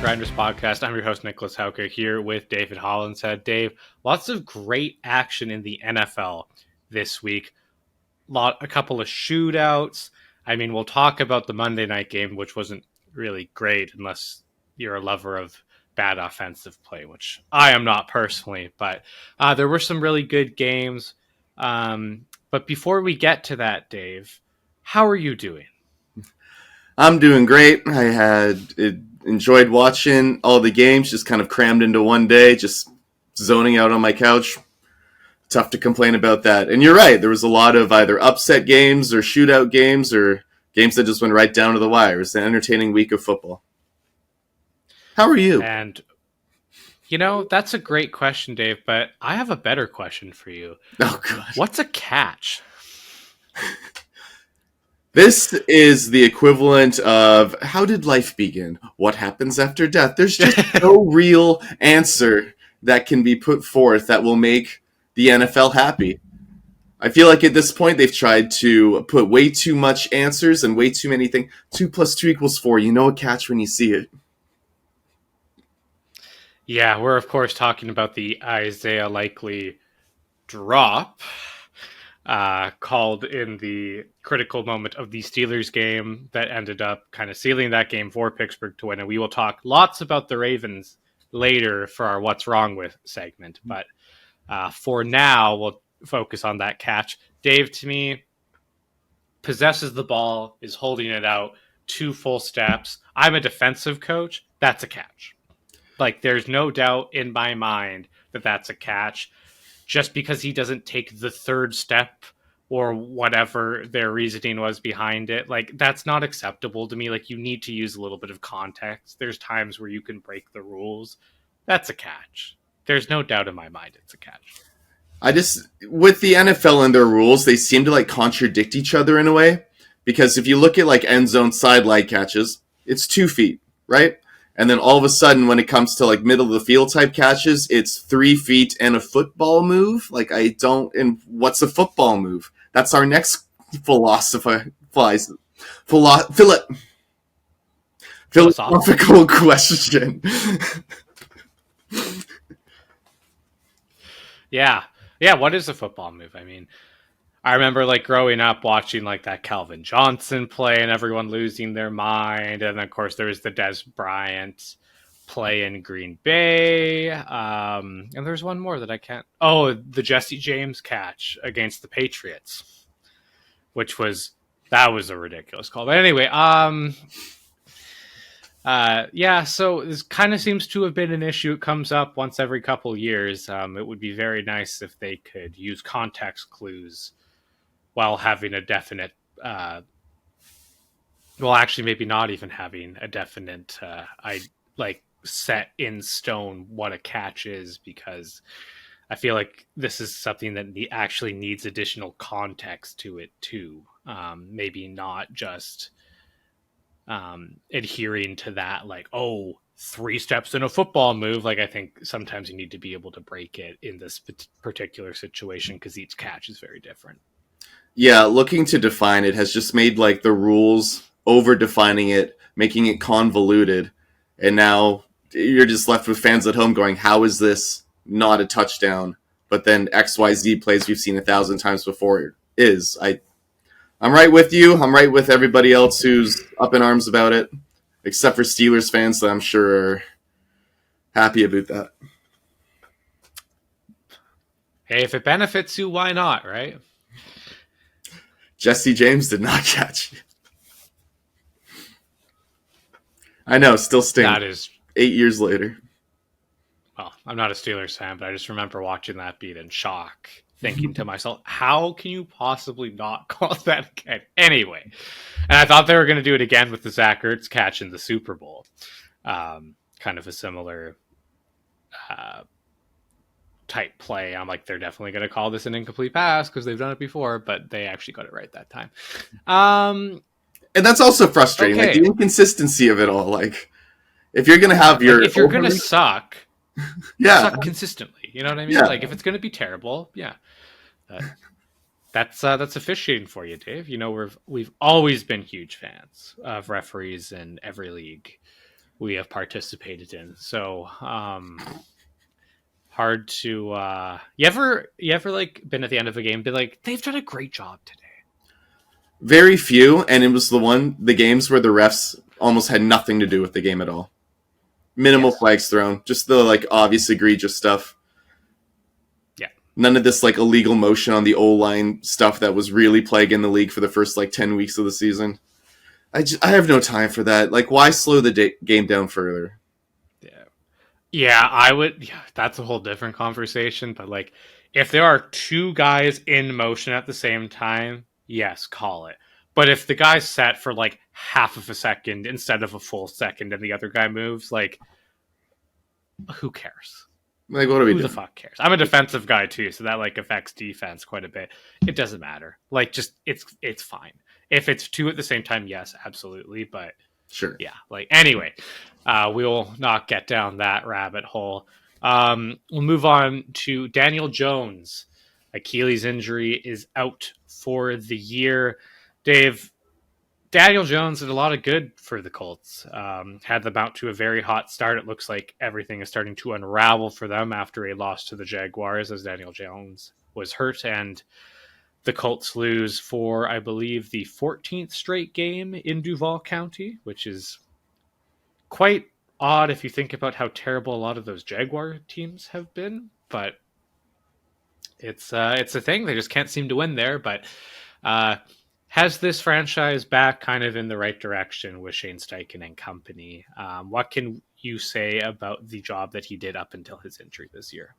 Grinders podcast. I'm your host, Nicholas Hauka, here with David Hollinshead. Dave, lots of great action in the NFL this week. A couple of shootouts. I mean, we'll talk about the Monday night game, which wasn't really great unless you're a lover of bad offensive play, which I am not personally. But there were some really good games. But before we get to that, Dave, how are you doing? I'm doing great. I enjoyed watching all the games, just kind of crammed into one day, just zoning out on my couch. Tough to complain about that. And you're right, there was a lot of either upset games or shootout games or games that just went right down to the wire. It was an entertaining week of football. How are you? And, that's a great question, Dave, but I have a better question for you. Oh, God. What's a catch? This is the equivalent of how did life begin? What happens after death? There's just no real answer that can be put forth that will make the NFL happy. I feel like at this point they've tried to put way too much answers and way too many things. 2 + 2 = 4. You know a catch when you see it. Yeah, we're of course talking about the Isaiah Likely drop. Called in the critical moment of the Steelers game that ended up kind of sealing that game for Pittsburgh to win. And we will talk lots about the Ravens later for our What's Wrong With segment. But for now, we'll focus on that catch. Dave, to me, possesses the ball, is holding it out 2 full steps. I'm a defensive coach. That's a catch. Like, there's no doubt in my mind that that's a catch. Just because he doesn't take the 3rd step or whatever their reasoning was behind it, like, that's not acceptable to me. Like, you need to use a little bit of context. There's times where you can break the rules. That's a catch. There's no doubt in my mind it's a catch. With the NFL and their rules, they seem to contradict each other in a way. Because if you look at end zone sideline catches, it's 2 feet, right? And then all of a sudden, when it comes to middle of the field type catches, it's 3 feet and a football move. And what's a football move? That's our next philosophical question. Yeah. What is a football move? I mean, I remember growing up watching that Calvin Johnson play and everyone losing their mind. And of course there was the Des Bryant play in Green Bay. And there's one more that I can't. Oh, the Jesse James catch against the Patriots, that was a ridiculous call. But anyway, so this kind of seems to have been an issue. It comes up once every couple years. It would be very nice if they could use context clues while having a definite, actually maybe not even having a definite, set in stone what a catch is, because I feel like this is something that actually needs additional context to it too. Maybe not just adhering to that, 3 steps in a football move. I think sometimes you need to be able to break it in this particular situation because each catch is very different. Yeah, looking to define it has just made the rules over-defining it, making it convoluted, and now you're just left with fans at home going, how is this not a touchdown? But then XYZ plays we've seen 1,000 times before is. I'm right with you. I'm right with everybody else who's up in arms about it, except for Steelers fans that I'm sure are happy about that. Hey, if it benefits you, why not, right? Jesse James did not catch. I know, still stings. That is 8 years later. Well, I'm not a Steelers fan, but I just remember watching that beat in shock, thinking to myself, how can you possibly not call that again? Anyway, and I thought they were going to do it again with the Zach Ertz catch in the Super Bowl. Kind of a similar type play. I'm like, they're definitely going to call this an incomplete pass because they've done it before, but they actually got it right that time. And that's also frustrating, okay. the inconsistency of it all. If you're going to have your... if you're going to suck, suck consistently. You know what I mean? Yeah. If it's going to be terrible, that's officiating for you, Dave. We've always been huge fans of referees in every league. we have participated in. So hard to you ever like been at the end of a game and be like, they've done a great job today. Very few, and it was the games where the refs almost had nothing to do with the game at all. Minimal Yes. flags thrown, just the like obvious egregious stuff. Yeah. None of this like illegal motion on the O line stuff that was really plaguing the league for the first like 10 weeks of the season. I have no time for that. Like, why slow the game down further? Yeah. Yeah, I would. Yeah, that's a whole different conversation. But like, if there are two guys in motion at the same time, yes, call it. But if the guy's set for like half of a second instead of a full second, and the other guy moves, like, who cares? Like, what are we Who the doing? fuck cares? I'm a defensive guy too, so that like affects defense quite a bit. It doesn't matter. Like, just it's fine. If it's two at the same time, yes, absolutely. But Sure. yeah, like anyway, we will not get down that rabbit hole. We'll move on to Daniel Jones. Achilles injury is out for the year. Dave, Daniel Jones did a lot of good for the Colts. Had them out to a very hot start. It looks like everything is starting to unravel for them after a loss to the Jaguars as Daniel Jones was hurt, and the Colts lose for, I believe, the 14th straight game in Duval County, which is quite odd if you think about how terrible a lot of those Jaguar teams have been. But it's a thing. They just can't seem to win there. But uh, has this franchise back kind of in the right direction with Shane Steichen and company? What can you say about the job that he did up until his injury this year?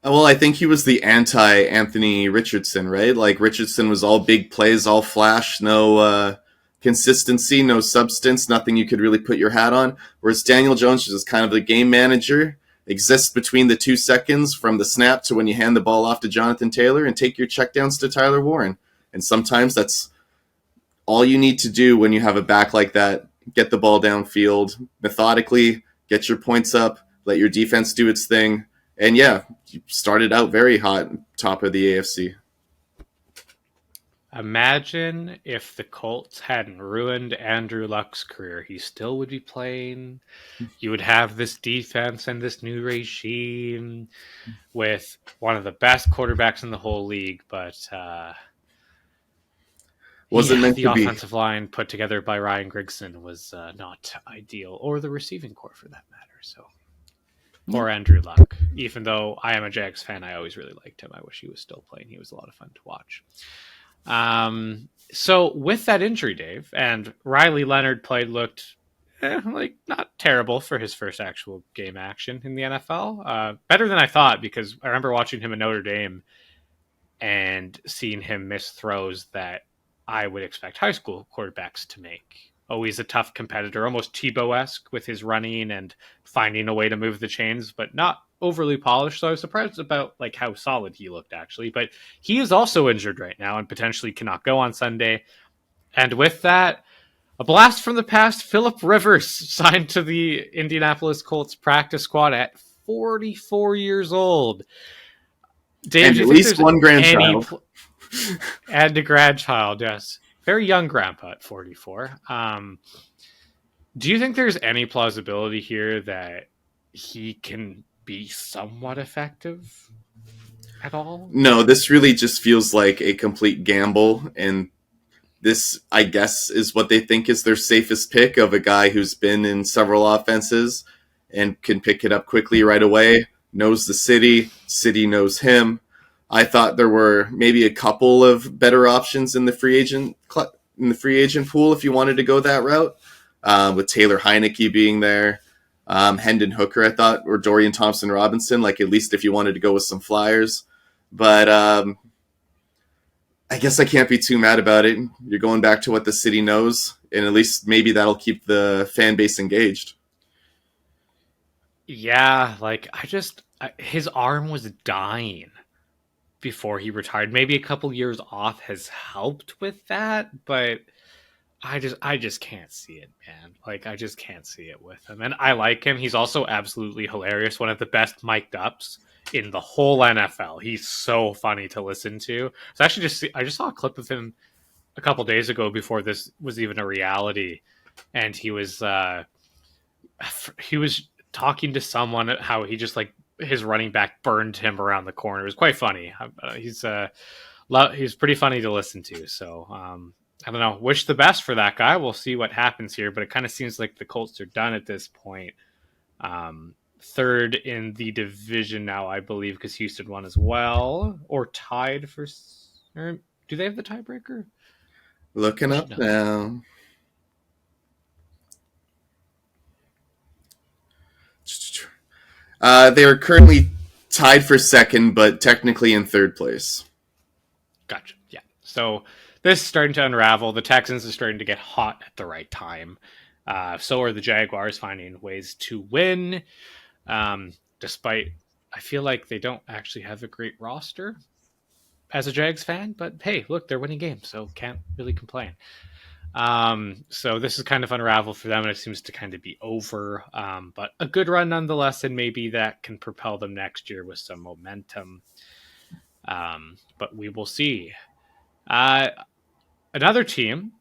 Well, I think he was the anti Anthony Richardson, right? Like Richardson was all big plays, all flash, no consistency, no substance, nothing you could really put your hat on. Whereas Daniel Jones is kind of the game manager, exists between the 2 seconds from the snap to when you hand the ball off to Jonathan Taylor and take your checkdowns to Tyler Warren. And sometimes that's all you need to do when you have a back like that. Get the ball downfield methodically, get your points up, let your defense do its thing. And yeah, you started out very hot, top of the AFC. Imagine if the Colts hadn't ruined Andrew Luck's career. He still would be playing. You would have this defense and this new regime with one of the best quarterbacks in the whole league. But Wasn't yeah, meant the to be. offensive line put together by Ryan Grigson was not ideal, or the receiving core for that matter. So poor Andrew Luck. Even though I am a Jags fan, I always really liked him. I wish he was still playing. He was a lot of fun to watch. So with that injury, Dave, and Riley Leonard looked like not terrible for his first actual game action in the NFL. Better than I thought, because I remember watching him in Notre Dame and seeing him miss throws that I would expect high school quarterbacks to make. Always a tough competitor, almost Tebow-esque with his running and finding a way to move the chains, but not overly polished. So I was surprised about like how solid he looked actually. But he is also injured right now and potentially cannot go on Sunday. And with that, a blast from the past, Philip Rivers signed to the Indianapolis Colts practice squad at 44 years old. Dave, And do at you think least there's one any grandchild. and a grandchild? Yes, very young grandpa at 44. Do you think there's any plausibility here that he can be somewhat effective at all? No, this really just feels like a complete gamble. And this, I guess, is what they think is their safest pick of a guy who's been in several offenses and can pick it up quickly right away, knows the city knows him. I thought there were maybe a couple of better options in the free agent pool if you wanted to go that route, with Taylor Heineke being there, Hendon Hooker, I thought, or Dorian Thompson Robinson. Like at least if you wanted to go with some flyers, but I guess I can't be too mad about it. You're going back to what the city knows, and at least maybe that'll keep the fan base engaged. Yeah, like his arm was dying before he retired. Maybe a couple years off has helped with that, but I just can't see it, man. Like I just can't see it with him. And I like him. He's also absolutely hilarious. One of the best mic'd ups in the whole NFL. He's so funny to listen to. So actually I just saw a clip of him a couple days ago before this was even a reality, and he was he was talking to someone how he just like his running back burned him around the corner. It was quite funny. He's pretty funny to listen to. So I don't know. Wish the best for that guy. We'll see what happens here, but it kind of seems like the Colts are done at this point. Third in the division now, I believe, because Houston won as well, or tied for. Or do they have the tiebreaker? Looking I should up know that. now. They are currently tied for second, but technically in third place. Gotcha. Yeah. So this is starting to unravel. The Texans are starting to get hot at the right time. So are the Jaguars finding ways to win, despite I feel like they don't actually have a great roster as a Jags fan. But hey, look, they're winning games, so can't really complain. So this is kind of unraveled for them, and it seems to kind of be over. But a good run nonetheless, and maybe that can propel them next year with some momentum. But we will see. Uh, Another team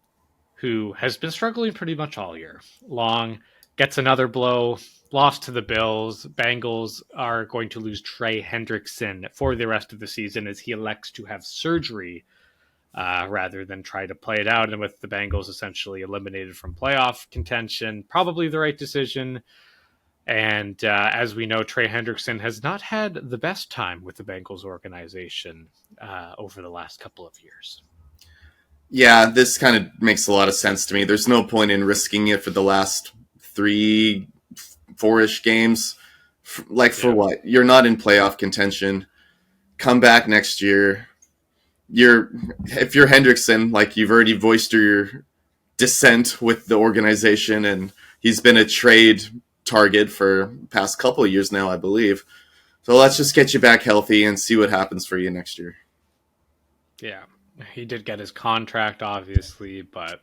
who has been struggling pretty much all year long gets another blow. Lost to the Bills. Bengals are going to lose Trey Hendrickson for the rest of the season as he elects to have surgery rather than try to play it out. And with the Bengals essentially eliminated from playoff contention, probably the right decision. And as we know, Trey Hendrickson has not had the best time with the Bengals organization over the last couple of years. Yeah, this kind of makes a lot of sense to me. There's no point in risking it for the last 4-ish games. Like, for Yeah. what? You're not in playoff contention. Come back next year. If you're Hendrickson, like, you've already voiced your dissent with the organization, and he's been a trade target for the past couple of years now, I believe. So let's just get you back healthy and see what happens for you next year. Yeah. He did get his contract, obviously, but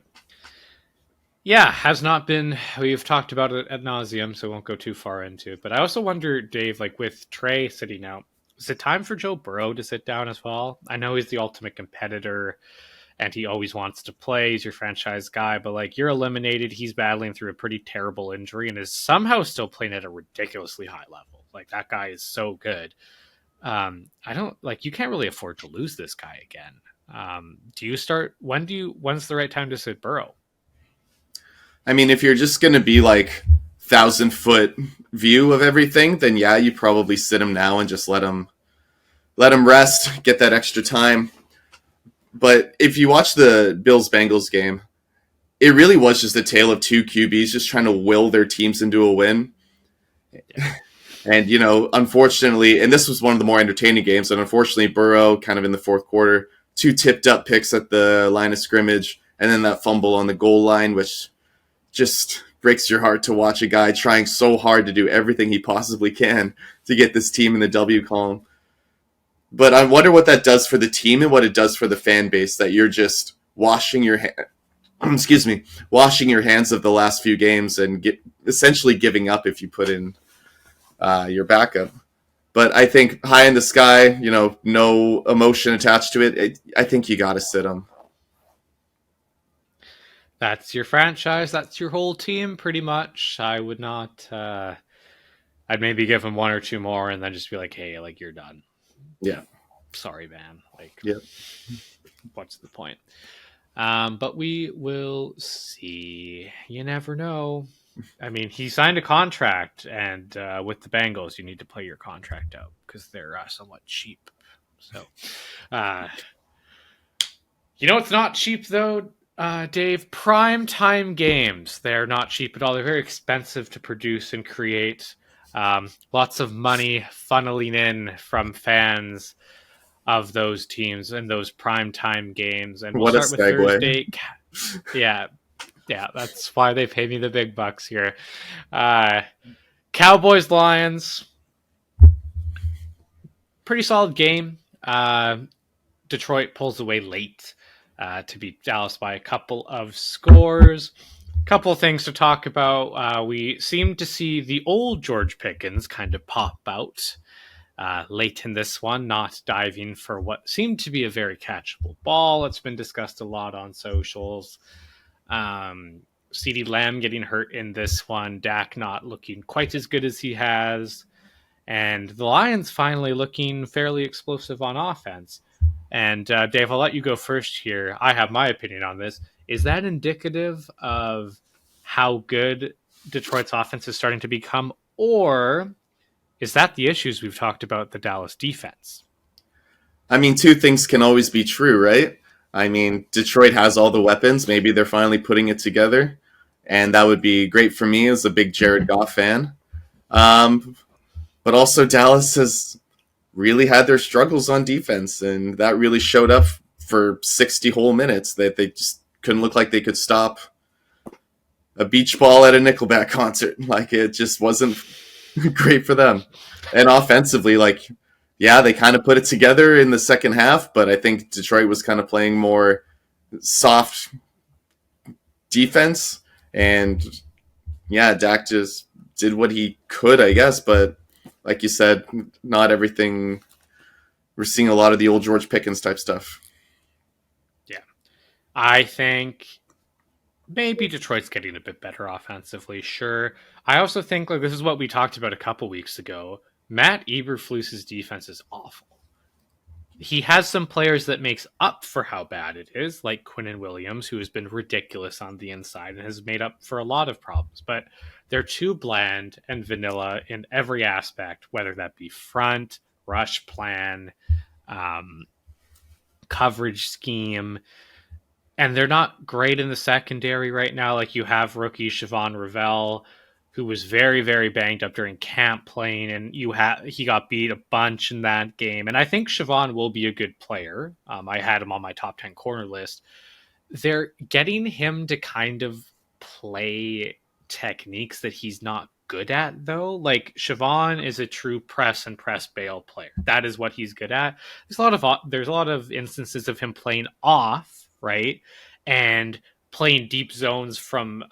yeah, has not been. We've talked about it ad nauseum, so we won't go too far into it. But I also wonder, Dave, like with Trey sitting out, is it time for Joe Burrow to sit down as well? I know he's the ultimate competitor and he always wants to play. He's your franchise guy, but like you're eliminated. He's battling through a pretty terrible injury and is somehow still playing at a ridiculously high level. Like that guy is so good. I don't like you can't really afford to lose this guy again. Do you start when's the right time to sit Burrow? I mean, if you're just going to be like 1,000 foot view of everything, then yeah, you probably sit him now and just let him rest, get that extra time. But if you watch the Bills Bengals game, it really was just a tale of two QBs just trying to will their teams into a win. Yeah. And, unfortunately, and this was one of the more entertaining games, and unfortunately, Burrow, kind of in the fourth quarter, two tipped up picks at the line of scrimmage, and then that fumble on the goal line, which just breaks your heart to watch a guy trying so hard to do everything he possibly can to get this team in the W column. But I wonder what that does for the team and what it does for the fan base that you're just washing your hands of the last few games and essentially giving up if you put in your backup. But I think high in the sky, no emotion attached to it. I think you got to sit him. That's your franchise. That's your whole team, pretty much. I would not. I'd maybe give him one or two more, and then just be like, "Hey, like you're done. Yeah. Sorry, man. Like, Yeah. what's the point?" But we will see. You never know. I mean, he signed a contract, and with the Bengals, you need to play your contract out because they're somewhat cheap. So, uh, it's not cheap though, Dave. Prime time games. They're not cheap at all. They're very expensive to produce and create. Lots of money funneling in from fans of those teams and those prime time games. And we'll What a start with segue. Thursday. Yeah, yeah, that's why they pay me the big bucks here. Uh, Cowboys Lions, pretty solid game. Detroit pulls away late to beat Dallas by a couple of scores. Couple of things to talk about. We seem to see the old George Pickens kind of pop out late in this one, not diving for what seemed to be a very catchable ball. It's been discussed a lot on socials. Um, CeeDee Lamb getting hurt in this one, Dak not looking quite as good as he has, and the Lions finally looking fairly explosive on offense. And Dave, I'll let you go first here. I have my opinion on this. Is that indicative of how good Detroit's offense is starting to become, or is that the issues we've talked about the Dallas defense? I mean, two things can always be true, right? I mean, Detroit has all the weapons. Maybe they're finally putting it together, and that would be great for me as a big Jared Goff fan. Um, but also, Dallas has really had their struggles on defense, and that really showed up for 60 whole minutes that they just couldn't look like they could stop a beach ball at a Nickelback concert. Like, it just wasn't great for them. And offensively, like, yeah, they kind of put it together in the second half, but I think Detroit was kind of playing more soft defense. And yeah, Dak just did what he could, I guess. But like you said, not everything. We're seeing a lot of the old George Pickens type stuff. Yeah. I think maybe Detroit's getting a bit better offensively, sure. I also think like this is what we talked about a couple weeks ago. Matt Eberflus's defense is awful. He has some players that makes up for how bad it is, like Quinnen Williams, who has been ridiculous on the inside and has made up for a lot of problems. But they're too bland and vanilla in every aspect, whether that be front, rush plan, um, coverage scheme, and they're not great in the secondary right now. Like you have rookie Siobhan Ravel, who was very, very banged up during camp playing, and he got beat a bunch in that game. And I think Siobhan will be a good player. I had him on my top 10 corner list. They're getting him to kind of play techniques that he's not good at, though. Like Siobhan is a true press and press bail player. That is what he's good at. There's a lot of instances of him playing off, right, and playing deep zones from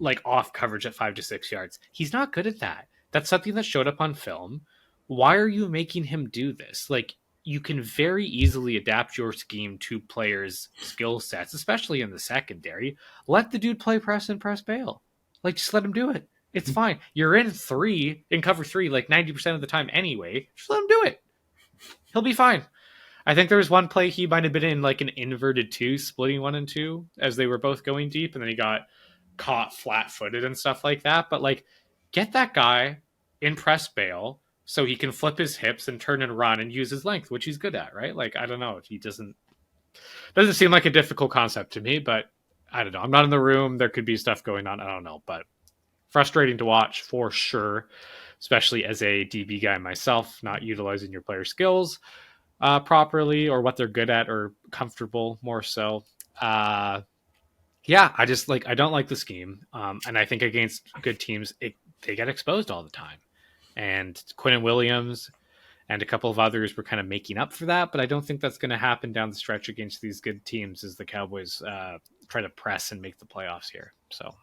like off coverage at 5 to 6 yards. He's not good at that. That's something that showed up on film. Why are you making him do this? Like you can very easily adapt your scheme to players' skill sets, especially in the secondary. Let the dude play press and press bail. Like just let him do it. It's fine. You're in cover three, like 90% of the time anyway. Just let him do it. He'll be fine. I think there was one play he might have been in like an inverted two, splitting 1 and 2 as they were both going deep, and then he got caught flat footed and stuff like that. But like, get that guy in press bail so he can flip his hips and turn and run and use his length, which he's good at, right? Like, I don't know if he doesn't seem like a difficult concept to me, but I don't know. I'm not in the room. There could be stuff going on. I don't know, but frustrating to watch for sure, especially as a DB guy myself, not utilizing your player skills properly or what they're good at or comfortable more so. Yeah, I don't like the scheme, and I think against good teams they get exposed all the time. And Quinnen Williams and a couple of others were kind of making up for that, but I don't think that's going to happen down the stretch against these good teams as the Cowboys try to press and make the playoffs here. So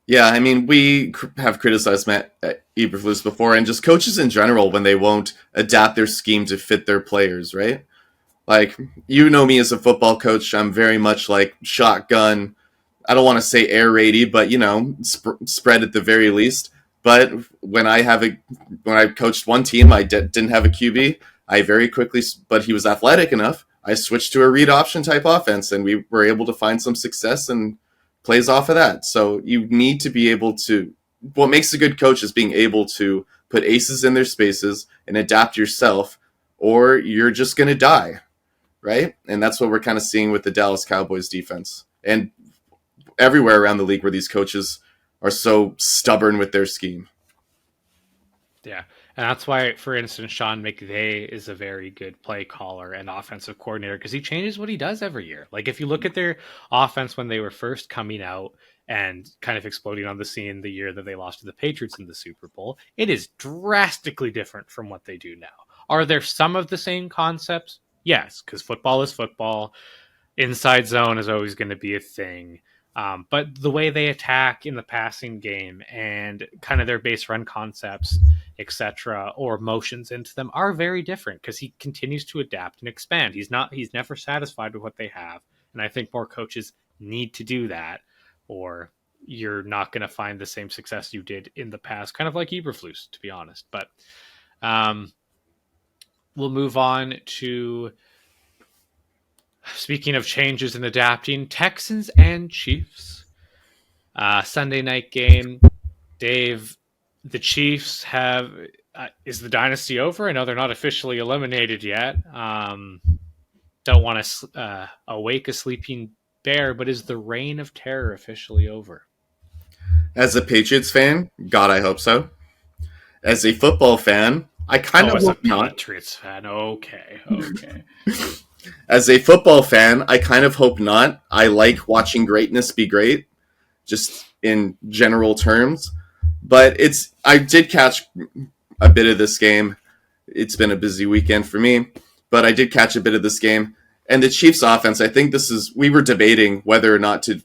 Yeah, I mean, we have criticized Matt Eberflus before, and just coaches in general when they won't adapt their scheme to fit their players, right? Like, you know me as a football coach, I'm very much like shotgun. I don't want to say air raidy, but spread at the very least. But when I coached one team, I didn't have a QB. I very quickly, but he was athletic enough. I switched to a read option type offense, and we were able to find some success and plays off of that. So you need to be able to. What makes a good coach is being able to put aces in their spaces and adapt yourself, or you're just going to die, right? And that's what we're kind of seeing with the Dallas Cowboys defense and everywhere around the league where these coaches are so stubborn with their scheme. yeah, and that's why, for instance, Sean McVay is a very good play caller and offensive coordinator because he changes what he does every year. Like if you look at their offense when they were first coming out and kind of exploding on the scene the year that they lost to the Patriots in the Super Bowl, it is drastically different from what they do now. Are there some of the same concepts? Yes, because football is football. Inside zone is always going to be a thing. But the way they attack in the passing game and kind of their base run concepts, etc., or motions into them are very different because he continues to adapt and expand. He's never satisfied with what they have. And I think more coaches need to do that. or you're not going to find the same success you did in the past, kind of like Eberflus, to be honest. But um, we'll move on to, speaking of changes and adapting, Texans and Chiefs. Sunday night game. Dave, the Chiefs have. Is the dynasty over? I know they're not officially eliminated yet. Don't want to awake a sleeping bear, but is the reign of terror officially over? As a Patriots fan, God, I hope so. As a football fan, I kind Oh, of as a hope not. Patriots fan, okay, okay. As a football fan, I kind of hope not. I like watching greatness be great, just in general terms. But I did catch a bit of this game. It's been a busy weekend for me, but I did catch a bit of this game. And the Chiefs offense, I think we were debating whether or not to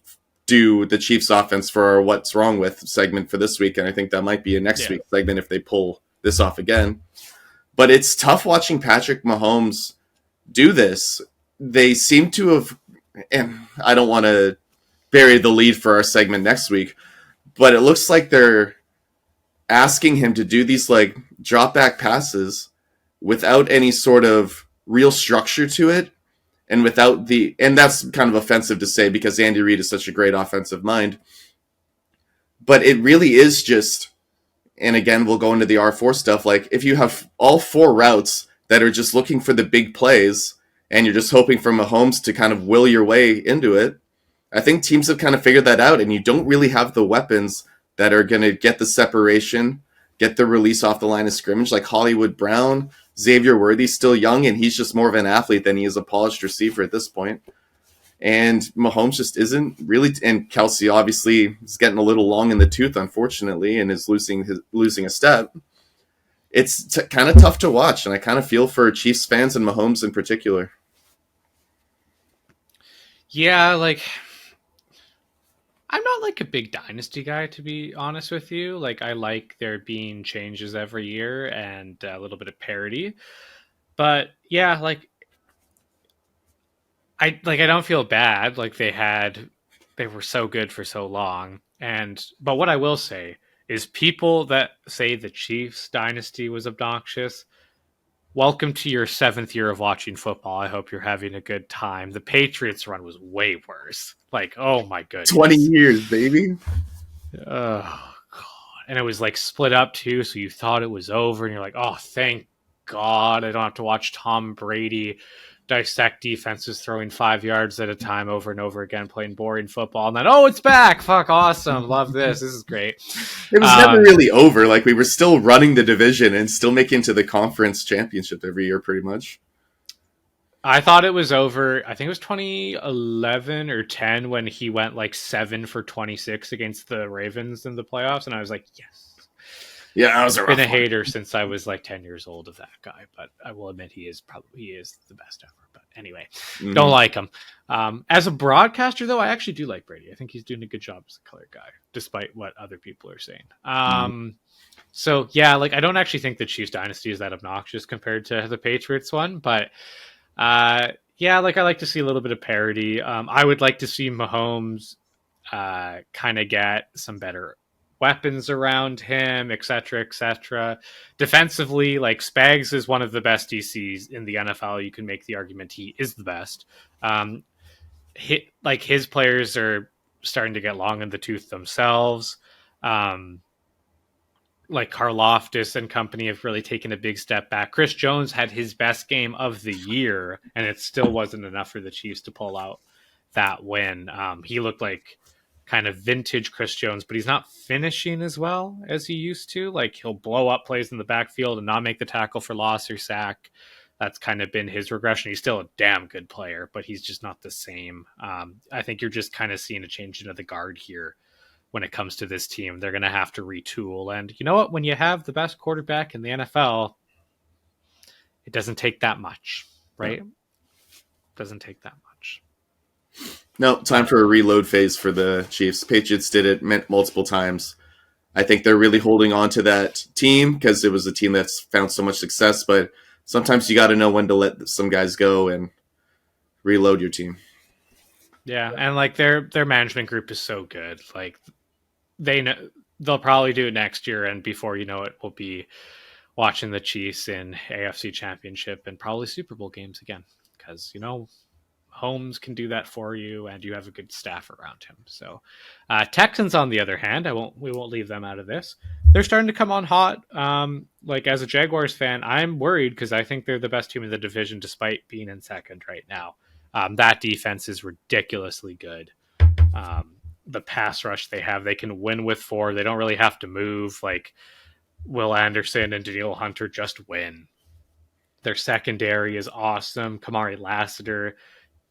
do the Chiefs offense for our What's Wrong With segment for this week. And I think that might be a next week segment if they pull this off again. But it's tough watching Patrick Mahomes do this. They seem to have, and I don't want to bury the lead for our segment next week, but it looks like they're asking him to do these like drop back passes without any sort of real structure to it, and that's kind of offensive to say because Andy Reid is such a great offensive mind, but it really is just, and again we'll go into the R4 stuff, like if you have all four routes that are just looking for the big plays and you're just hoping for Mahomes to kind of will your way into it, I think teams have kind of figured that out, and you don't really have the weapons that are going to get the separation, get the release off the line of scrimmage, like Hollywood Brown. Xavier Worthy's still young, and he's just more of an athlete than he is a polished receiver at this point. And Mahomes just isn't really, and Kelsey obviously is getting a little long in the tooth, unfortunately, and is losing a step. It's kind of tough to watch, and I kind of feel for Chiefs fans and Mahomes in particular. Yeah, like I'm not like a big dynasty guy, to be honest with you. Like I like there being changes every year and a little bit of parity. But yeah, like I don't feel bad. Like they were so good for so long. But what I will say is people that say the Chiefs dynasty was obnoxious, welcome to your 7th year of watching football. I hope you're having a good time. The Patriots run was way worse. Like, oh my 20 goodness. years, baby. Oh god. And it was like split up too, so you thought it was over and you're like, "Oh, thank God I don't have to watch Tom Brady dissect defenses throwing 5 yards at a time over and over again, playing boring football." And then, oh, it's back. Fuck, awesome. Love this. This is great. It was never really over. Like, we were still running the division and still making to the conference championship every year, pretty much. I thought it was over. I think it was 2011 or 10 when he went like 7 for 26 against the Ravens in the playoffs. And I was like, yes. Yeah, that was Been a hater since I was like 10 years old of that guy, but I will admit he is the best ever. But anyway, don't like him. As a broadcaster, though, I actually do like Brady. I think he's doing a good job as a color guy, despite what other people are saying. So yeah, like I don't actually think the Chiefs dynasty is that obnoxious compared to the Patriots one, but yeah, like I like to see a little bit of parity. I would like to see Mahomes kind of get some better weapons around him, etc., etc. Defensively, like Spags is one of the best DCs in the NFL. You can make the argument he is the best. His players are starting to get long in the tooth themselves. Like Karloftis and company have really taken a big step back. Chris Jones had his best game of the year, and it still wasn't enough for the Chiefs to pull out that win. He looked like kind of vintage Chris Jones, but he's not finishing as well as he used to. Like he'll blow up plays in the backfield and not make the tackle for loss or sack. That's kind of been his regression. He's still a damn good player, but he's just not the same. I think you're just kind of seeing a change into the guard here. When it comes to this team, they're going to have to retool. And you know what? When you have the best quarterback in the NFL, it doesn't take that much, right? No. Doesn't take that much. No, time for a reload phase for the Chiefs. Patriots did it multiple times. I think they're really holding on to that team because it was a team that's found so much success, but sometimes you got to know when to let some guys go and reload your team. Yeah, and like their management group is so good. Like they know they'll probably do it next year, and before you know it, we'll be watching the Chiefs in AFC Championship and probably Super Bowl games again. Because Holmes can do that for you, and you have a good staff around him. So, Texans, on the other hand, we won't leave them out of this. They're starting to come on hot. Like as a Jaguars fan, I'm worried because I think they're the best team in the division, despite being in second right now. That defense is ridiculously good. The pass rush they have, they can win with four. They don't really have to move. Like Will Anderson and Daniel Hunter just win. Their secondary is awesome. Kamari Lassiter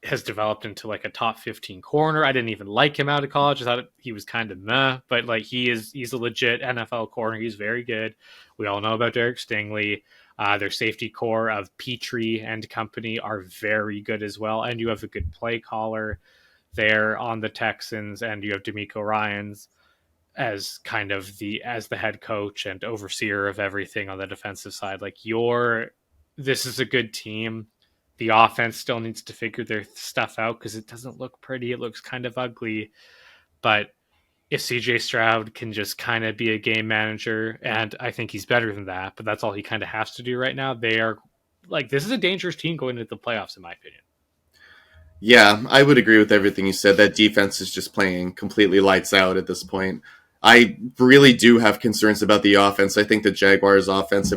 has developed into like a top 15 corner. I didn't even like him out of college. I thought he was kind of meh, but like he's a legit NFL corner. He's very good. We all know about Derek Stingley. Their safety core of Petrie and company are very good as well. And you have a good play caller there on the Texans, and you have D'Amico Ryans as kind of the head coach and overseer of everything on the defensive side. Like this is a good team. The offense still needs to figure their stuff out because it doesn't look pretty. It looks kind of ugly. But if CJ Stroud can just kind of be a game manager, and I think he's better than that, but that's all he kind of has to do right now. They are like, this is a dangerous team going into the playoffs, in my opinion. Yeah, I would agree with everything you said. That defense is just playing completely lights out at this point. I really do have concerns about the offense. I think the Jaguars' offense,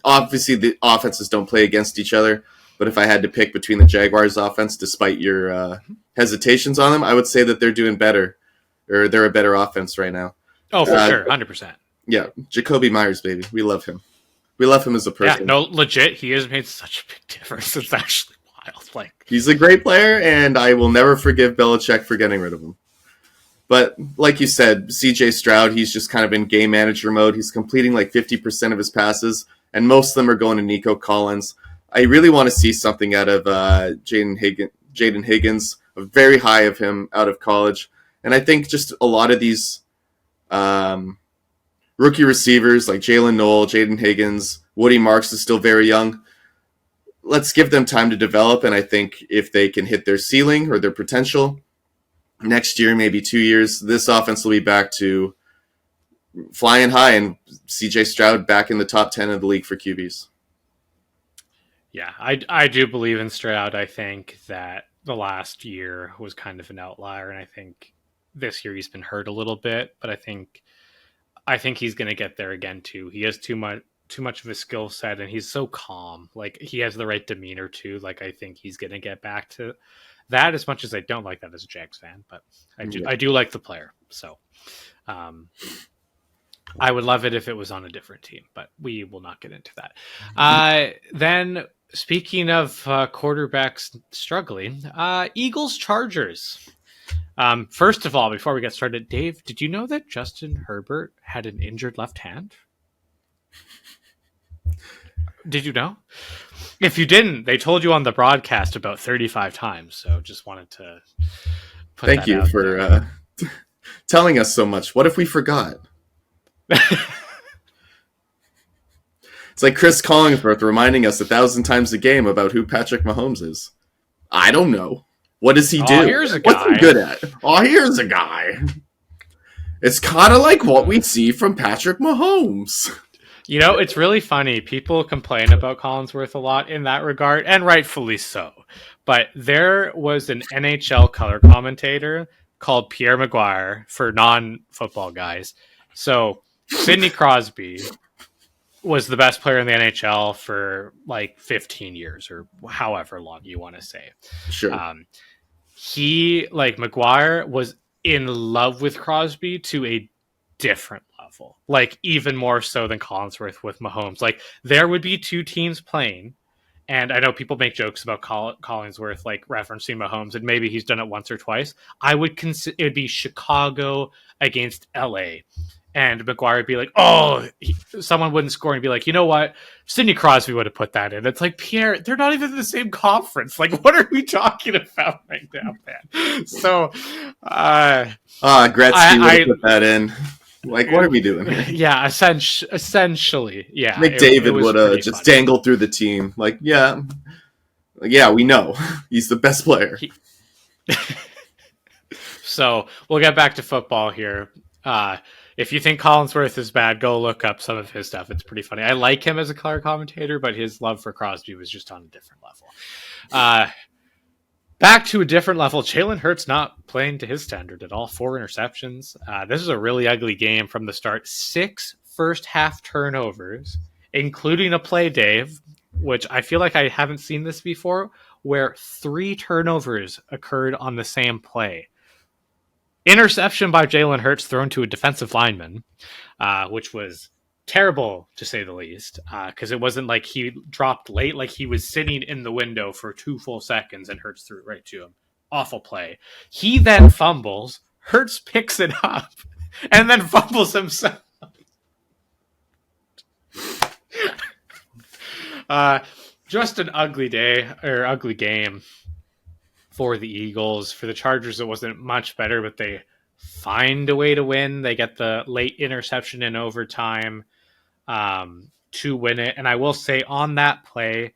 obviously the offenses don't play against each other, but if I had to pick between the Jaguars' offense, despite your hesitations on them, I would say that they're doing better, or they're a better offense right now. Oh, for sure, 100%. Yeah, Jacoby Myers, baby. We love him. We love him as a person. Yeah, no, legit, he has made such a big difference. It's actually wild. Like, he's a great player, and I will never forgive Belichick for getting rid of him. But like you said, CJ Stroud, he's just kind of in game manager mode. He's completing like 50% of his passes, and most of them are going to Nico Collins. I really want to see something out of Jaden Higgins. Very high of him out of college. And I think just a lot of these rookie receivers like Jalen Noel, Jaden Higgins, Woody Marks is still very young. Let's give them time to develop, and I think if they can hit their ceiling or their potential, next year, maybe 2 years, this offense will be back to flying high, and CJ Stroud back in the top 10 of the league for QBs. Yeah, I do believe in Stroud. I think that the last year was kind of an outlier, and I think this year he's been hurt a little bit, but I think he's going to get there again too. He has too much of a skill set, and he's so calm. Like he has the right demeanor too. Like I think he's going to get back to that, as much as I don't like that as a Jags fan, but I do like the player. So I would love it if it was on a different team, but we will not get into that. Then speaking of quarterbacks struggling, Eagles Chargers. First of all, before we get started, Dave, did you know that Justin Herbert had an injured left hand? Did you know? If you didn't, they told you on the broadcast about 35 times. So just wanted to put Thank you for telling us so much. What if we forgot? It's like Chris Collinsworth reminding us 1,000 times a game about who Patrick Mahomes is. I don't know. What does he do? Here's a guy. What's he good at? Oh, here's a guy. It's kind of like what we see from Patrick Mahomes. You know, it's really funny. People complain about Collinsworth a lot in that regard, and rightfully so. But there was an NHL color commentator called Pierre Maguire for non-football guys. So Sidney Crosby was the best player in the NHL for like 15 years or however long you want to say. Sure. Maguire was in love with Crosby to a different level, like even more so than Collinsworth with Mahomes. Like there would be two teams playing, and I know people make jokes about Collinsworth like referencing Mahomes, and maybe he's done it once or twice. I would consider it would be Chicago against LA, and Maguire would be like, someone wouldn't score and be like, you know what, Sidney Crosby would have put that in. It's like, Pierre, they're not even in the same conference. Like, what are we talking about right now, man? So Gretzky would have put that in. Like, what are we doing here? Yeah, essentially, yeah. McDavid would have just dangled through the team. Like, yeah, we know. He's the best player. So we'll get back to football here. Uh, if you think Collinsworth is bad, go look up some of his stuff. It's pretty funny. I like him as a color commentator, but his love for Crosby was just on a different level. Uh, Back to a different level. Jalen Hurts not playing to his standard at all. 4 interceptions. This is a really ugly game from the start. 6 first half turnovers, including a play, Dave, which I feel like I haven't seen this before, where 3 turnovers occurred on the same play. Interception by Jalen Hurts thrown to a defensive lineman, which was terrible to say the least, because it wasn't like he dropped late, like he was sitting in the window for 2 full seconds and Hurts threw it right to him. Awful play. He then fumbles. Hurts picks it up and then fumbles himself. Just an ugly day or ugly game for the Eagles. For the Chargers, it wasn't much better, but they find a way to win. They get the late interception in overtime to win it. And I will say on that play,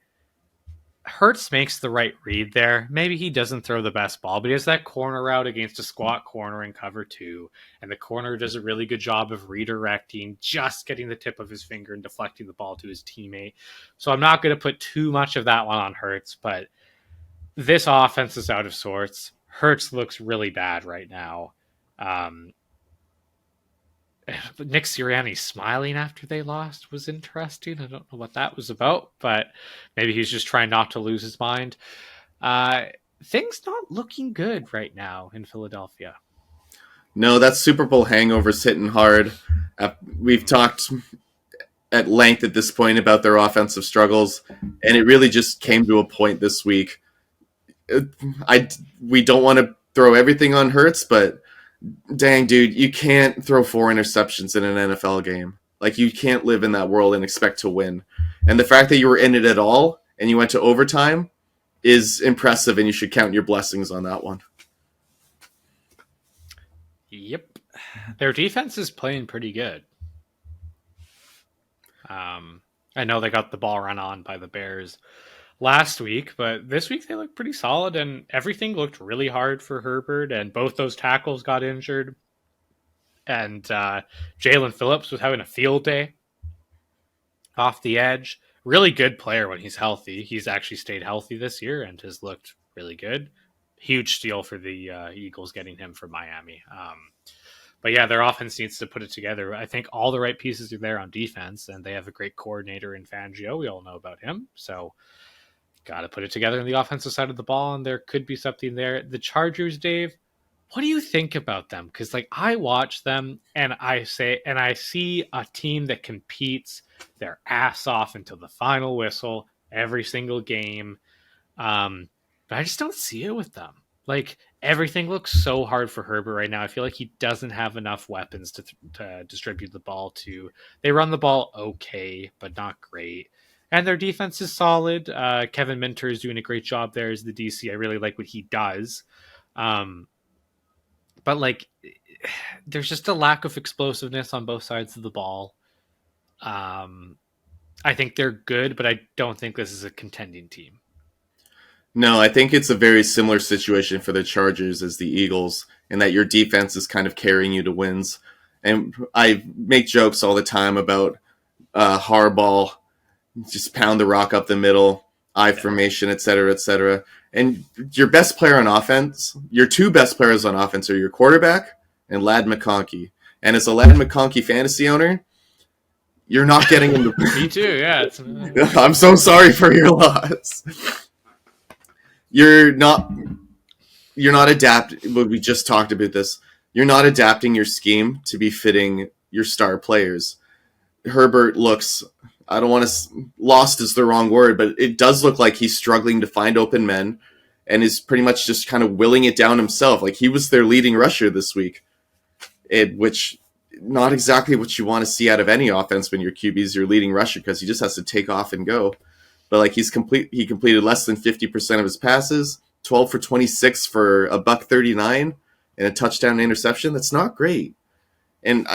Hurts makes the right read there. Maybe he doesn't throw the best ball, but he has that corner route against a squat corner in cover 2. And the corner does a really good job of redirecting, just getting the tip of his finger and deflecting the ball to his teammate. So I'm not going to put too much of that one on Hurts, but this offense is out of sorts. Hurts looks really bad right now. Nick Sirianni smiling after they lost was interesting. I don't know what that was about, but maybe he's just trying not to lose his mind. Things not looking good right now in Philadelphia. No, that Super Bowl hangover's hitting hard. We've talked at length at this point about their offensive struggles, and it really just came to a point this week. We don't want to throw everything on Hurts, but dang, dude, you can't throw 4 interceptions in an NFL game. Like, you can't live in that world and expect to win. And the fact that you were in it at all and you went to overtime is impressive, and you should count your blessings on that one. Yep. Their defense is playing pretty good. I know they got the ball run on by the Bears last week, but this week they looked pretty solid, and everything looked really hard for Herbert, and both those tackles got injured. And Jalen Phillips was having a field day off the edge. Really good player when he's healthy. He's actually stayed healthy this year and has looked really good. Huge steal for the Eagles getting him from Miami. But yeah, their offense needs to put it together. I think all the right pieces are there on defense, and they have a great coordinator in Fangio. We all know about him. So got to put it together on the offensive side of the ball, and there could be something there. The Chargers, Dave, what do you think about them? Because like I watch them, and I see a team that competes their ass off until the final whistle every single game. But I just don't see it with them. Like, everything looks so hard for Herbert right now. I feel like he doesn't have enough weapons to distribute the ball to. They run the ball okay, but not great. And their defense is solid. Kevin Minter is doing a great job there as the DC. I really like what he does. But, like, there's just a lack of explosiveness on both sides of the ball. I think they're good, but I don't think this is a contending team. No, I think it's a very similar situation for the Chargers as the Eagles, in that your defense is kind of carrying you to wins. And I make jokes all the time about Harbaugh, just pound the rock up the middle, I formation, et cetera, et cetera. And your best player on offense, your 2 best players on offense are your quarterback and Ladd McConkey. And as a Ladd McConkey fantasy owner, you're not getting him to... Me too, yeah. I'm so sorry for your loss. You're not adapting. We just talked about this. You're not adapting your scheme to be fitting your star players. Herbert looks, I don't want to, lost is the wrong word, but it does look like he's struggling to find open men and is pretty much just kind of willing it down himself. Like, he was their leading rusher this week, which not exactly what you want to see out of any offense when your QB is your leading rusher, because he just has to take off and go. But like, he completed less than 50% of his passes, 12 for 26 for $139 and a touchdown interception. That's not great. And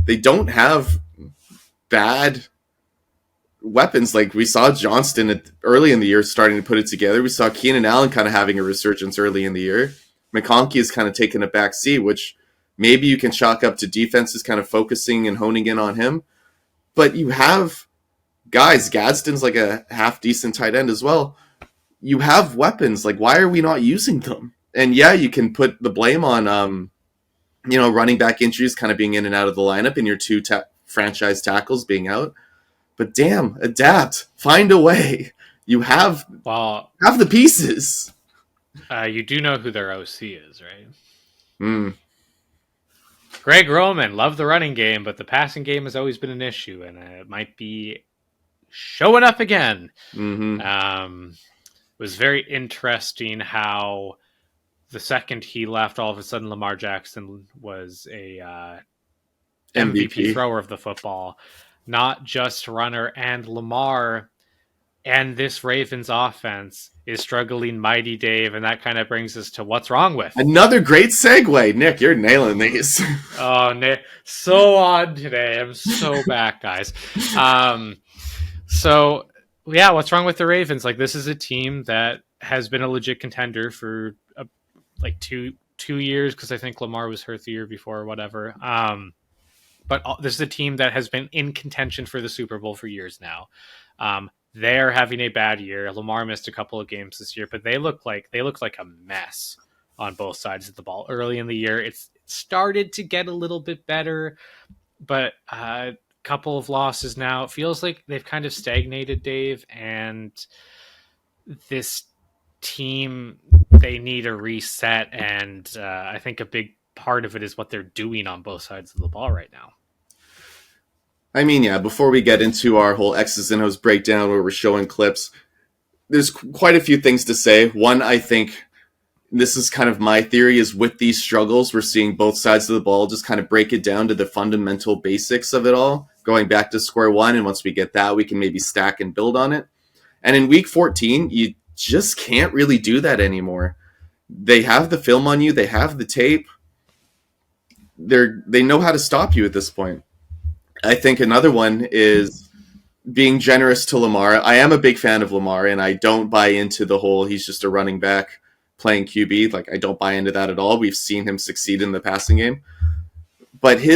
they don't have bad weapons. Like, we saw Johnston early in the year starting to put it together. We saw Keenan Allen kind of having a resurgence early in the year. McConkey is kind of taking a back seat, which maybe you can chalk up to defenses kind of focusing and honing in on him. But you have guys, Gadsden's like a half decent tight end as well. You have weapons. Like, why are we not using them? And yeah, you can put the blame on, running back injuries kind of being in and out of the lineup and your two franchise tackles being out. But damn, adapt. Find a way. You have the pieces. You do know who their OC is, right? Hmm. Greg Roman, love the running game, but the passing game has always been an issue, and it might be showing up again. Mm-hmm. It was very interesting how the second he left, all of a sudden Lamar Jackson was a MVP thrower of the football, not just runner. And Lamar and this Ravens offense is struggling mighty, Dave, and that kind of brings us to what's wrong with. Another great segue. Nick, you're nailing these. Oh, Nick, so on today. I'm so back, guys. So, yeah, what's wrong with the Ravens? Like, this is a team that has been a legit contender for like two years, because I think Lamar was hurt the year before or whatever. But this is a team that has been in contention for the Super Bowl for years now. They're having a bad year. Lamar missed a couple of games this year, but they look like a mess on both sides of the ball. Early in the year, it started to get a little bit better, but a couple of losses now. It feels like they've kind of stagnated, Dave, and this team, they need a reset, and I think a big part of it is what they're doing on both sides of the ball right now. I mean, yeah, before we get into our whole X's and O's breakdown where we're showing clips, there's quite a few things to say. One, I think this is kind of my theory, is with these struggles, we're seeing both sides of the ball just kind of break it down to the fundamental basics of it all, going back to square one. And once we get that, we can maybe stack and build on it. And in week 14, you just can't really do that anymore. They have the film on you. They have the tape. They know how to stop you at this point. I think another one is being generous to Lamar. I am a big fan of Lamar, and I don't buy into the whole he's just a running back playing QB. Like, I don't buy into that at all. We've seen him succeed in the passing game. But he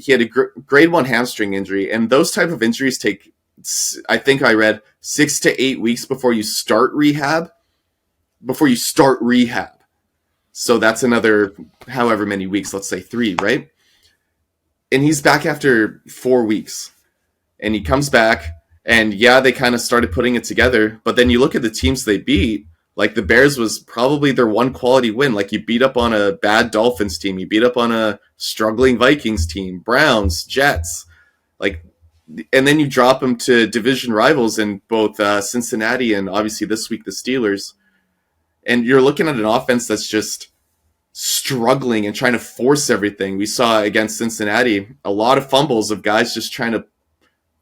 had a grade 1 hamstring injury, and those type of injuries take, I think I read, 6 to 8 weeks before you start rehab. So that's another however many weeks, let's say 3, right? And he's back after 4 weeks. And he comes back, and yeah, they kind of started putting it together. But then you look at the teams they beat, like the Bears was probably their one quality win. Like, you beat up on a bad Dolphins team. You beat up on a struggling Vikings team, Browns, Jets. Like, and then you drop them to division rivals in both Cincinnati and obviously this week the Steelers. And you're looking at an offense that's just struggling and trying to force everything. We saw against Cincinnati a lot of fumbles of guys just trying to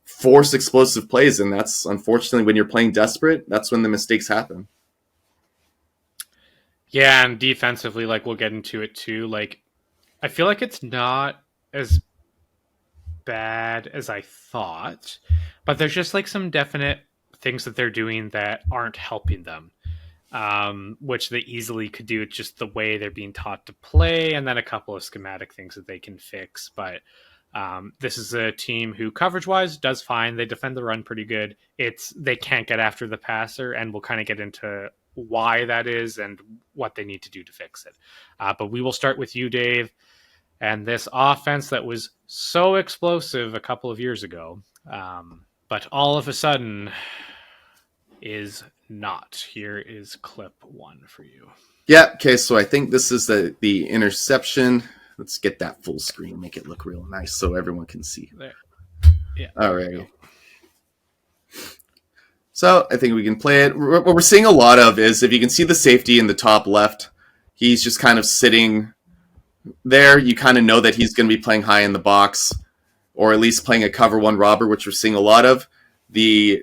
force explosive plays, and that's unfortunately when you're playing desperate, that's when the mistakes happen. Yeah, and defensively, like, we'll get into it too. Like, I feel like it's not as bad as I thought, but there's just like some definite things that they're doing that aren't helping them. Which they easily could do. It's just the way they're being taught to play, and then a couple of schematic things that they can fix. But this is a team who, coverage-wise, does fine. They defend the run pretty good. They can't get after the passer, and we'll kind of get into why that is and what they need to do to fix it. But we will start with you, Dave, and this offense that was so explosive a couple of years ago, but all of a sudden is not. Here is clip 1 for you. Yeah, okay, so I think this is the interception. Let's get that full screen, make it look real nice so everyone can see. There. Yeah. All right. So I think we can play it. What we're seeing a lot of is, if you can see the safety in the top left, he's just kind of sitting there. You kind of know that he's going to be playing high in the box, or at least playing a cover 1 robber, which we're seeing a lot of. The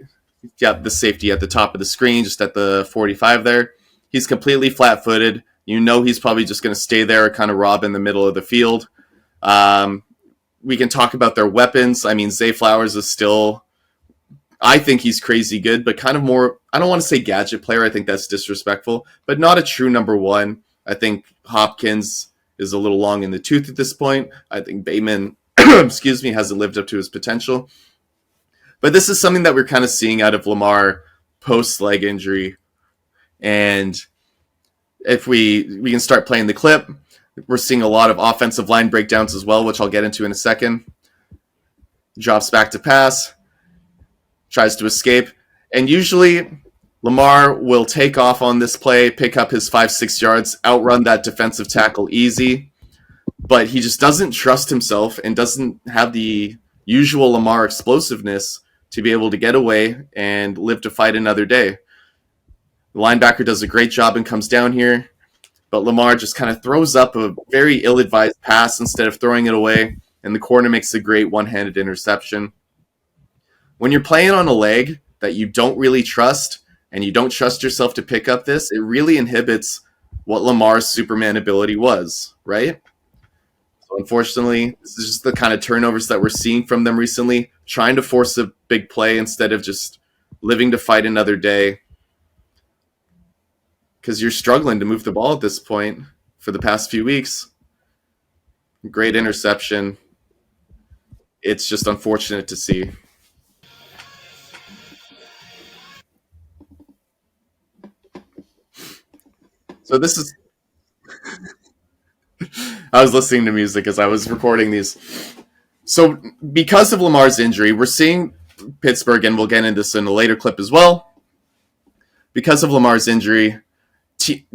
safety at the top of the screen, just at the 45 there. He's completely flat-footed. You know he's probably just going to stay there, kind of rob in the middle of the field. We can talk about their weapons. I mean, Zay Flowers is still, I think he's crazy good, but kind of more, I don't want to say gadget player. I think that's disrespectful, but not a true number 1. I think Hopkins is a little long in the tooth at this point. I think Bateman, excuse me, hasn't lived up to his potential. But this is something that we're kind of seeing out of Lamar post leg injury. And if we can start playing the clip, we're seeing a lot of offensive line breakdowns as well, which I'll get into in a second. Drops back to pass, tries to escape, and usually Lamar will take off on this play, pick up his 5-6 yards, outrun that defensive tackle easy, but he just doesn't trust himself and doesn't have the usual Lamar explosiveness to be able to get away and live to fight another day. The linebacker does a great job and comes down here, but Lamar just kind of throws up a very ill-advised pass instead of throwing it away, and the corner makes a great one-handed interception. When you're playing on a leg that you don't really trust and you don't trust yourself to pick up this, it really inhibits what Lamar's Superman ability was, right? So unfortunately, this is just the kind of turnovers that we're seeing from them recently, trying to force a big play instead of just living to fight another day. Because you're struggling to move the ball at this point for the past few weeks. Great interception. It's just unfortunate to see. So this is I was listening to music as I was recording these. So because of Lamar's injury, we're seeing Pittsburgh, and we'll get into this in a later clip as well. Because of Lamar's injury,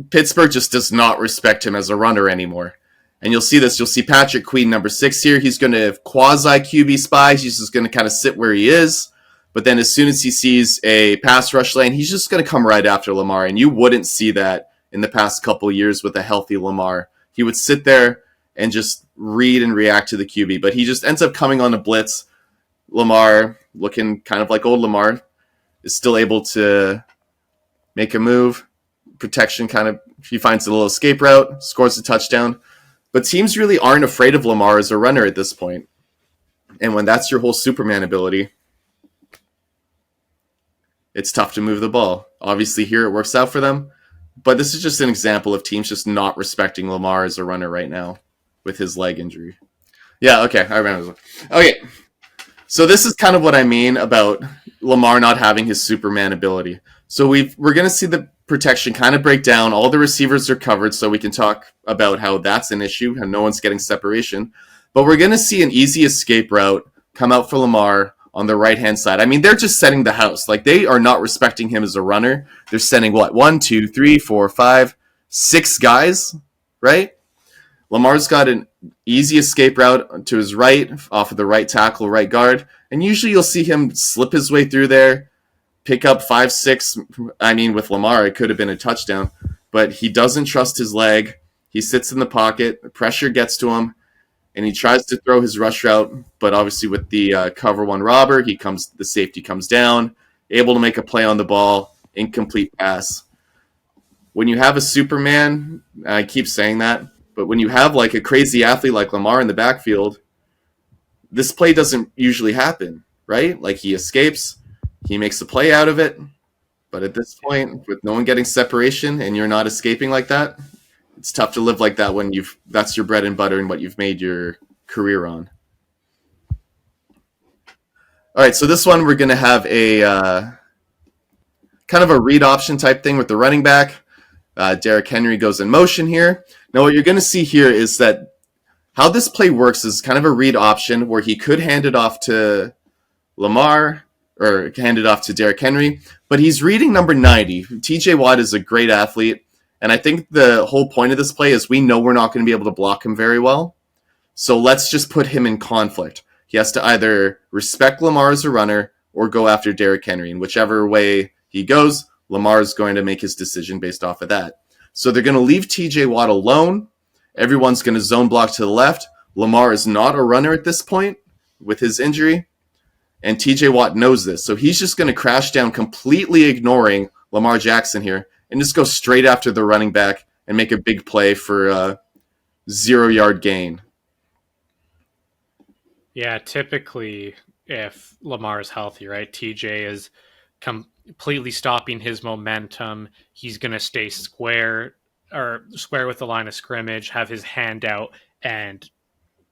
Pittsburgh just does not respect him as a runner anymore. And you'll see this. You'll see Patrick Queen, number 6 here. He's going to have quasi QB spies. He's just going to kind of sit where he is. But then as soon as he sees a pass rush lane, he's just going to come right after Lamar. And you wouldn't see that in the past couple of years with a healthy Lamar. He would sit there and just read and react to the QB. But he just ends up coming on a blitz. Lamar, looking kind of like old Lamar, is still able to make a move. Protection kind of, he finds a little escape route, scores a touchdown. But teams really aren't afraid of Lamar as a runner at this point. And when that's your whole Superman ability, it's tough to move the ball. Obviously, here it works out for them. But this is just an example of teams just not respecting Lamar as a runner right now with his leg injury. Yeah, okay, I remember. Okay, so this is kind of what I mean about Lamar not having his Superman ability. So we're going to see the protection kind of break down. All the receivers are covered, so we can talk about how that's an issue and no one's getting separation. But we're going to see an easy escape route come out for Lamar on the right-hand side. I mean, they're just setting the house. Like, they are not respecting him as a runner. They're sending, what, 1, 2, 3, 4, 5, 6 guys, right? Lamar's got an easy escape route to his right, off of the right tackle, right guard. And usually you'll see him slip his way through there, pick up 5, 6. I mean, with Lamar, it could have been a touchdown. But he doesn't trust his leg. He sits in the pocket. Pressure gets to him. And he tries to throw his rush route. But obviously with the cover one robber, the safety comes down, able to make a play on the ball, incomplete pass. When you have a Superman, I keep saying that, but when you have like a crazy athlete like Lamar in the backfield, this play doesn't usually happen, right? Like, he escapes, he makes a play out of it, but at this point, with no one getting separation and you're not escaping like that, it's tough to live like that when that's your bread and butter and what you've made your career on. All right, so this one we're going to have a kind of a read option type thing with the running back. Derrick Henry goes in motion here. Now what you're going to see here is that how this play works is kind of a read option where he could hand it off to Lamar or hand it off to Derrick Henry, but he's reading number 90. TJ Watt is a great athlete, and I think the whole point of this play is we know we're not going to be able to block him very well, so let's just put him in conflict. He has to either respect Lamar as a runner or go after Derrick Henry, and whichever way he goes, Lamar is going to make his decision based off of that. So they're going to leave TJ Watt alone. Everyone's going to zone block to the left. Lamar is not a runner at this point with his injury, and TJ Watt knows this. So he's just going to crash down, completely ignoring Lamar Jackson here, and just go straight after the running back and make a big play for a 0-yard gain. Yeah, typically, if Lamar is healthy, right, TJ is completely stopping his momentum. He's going to stay square or square with the line of scrimmage, have his hand out, and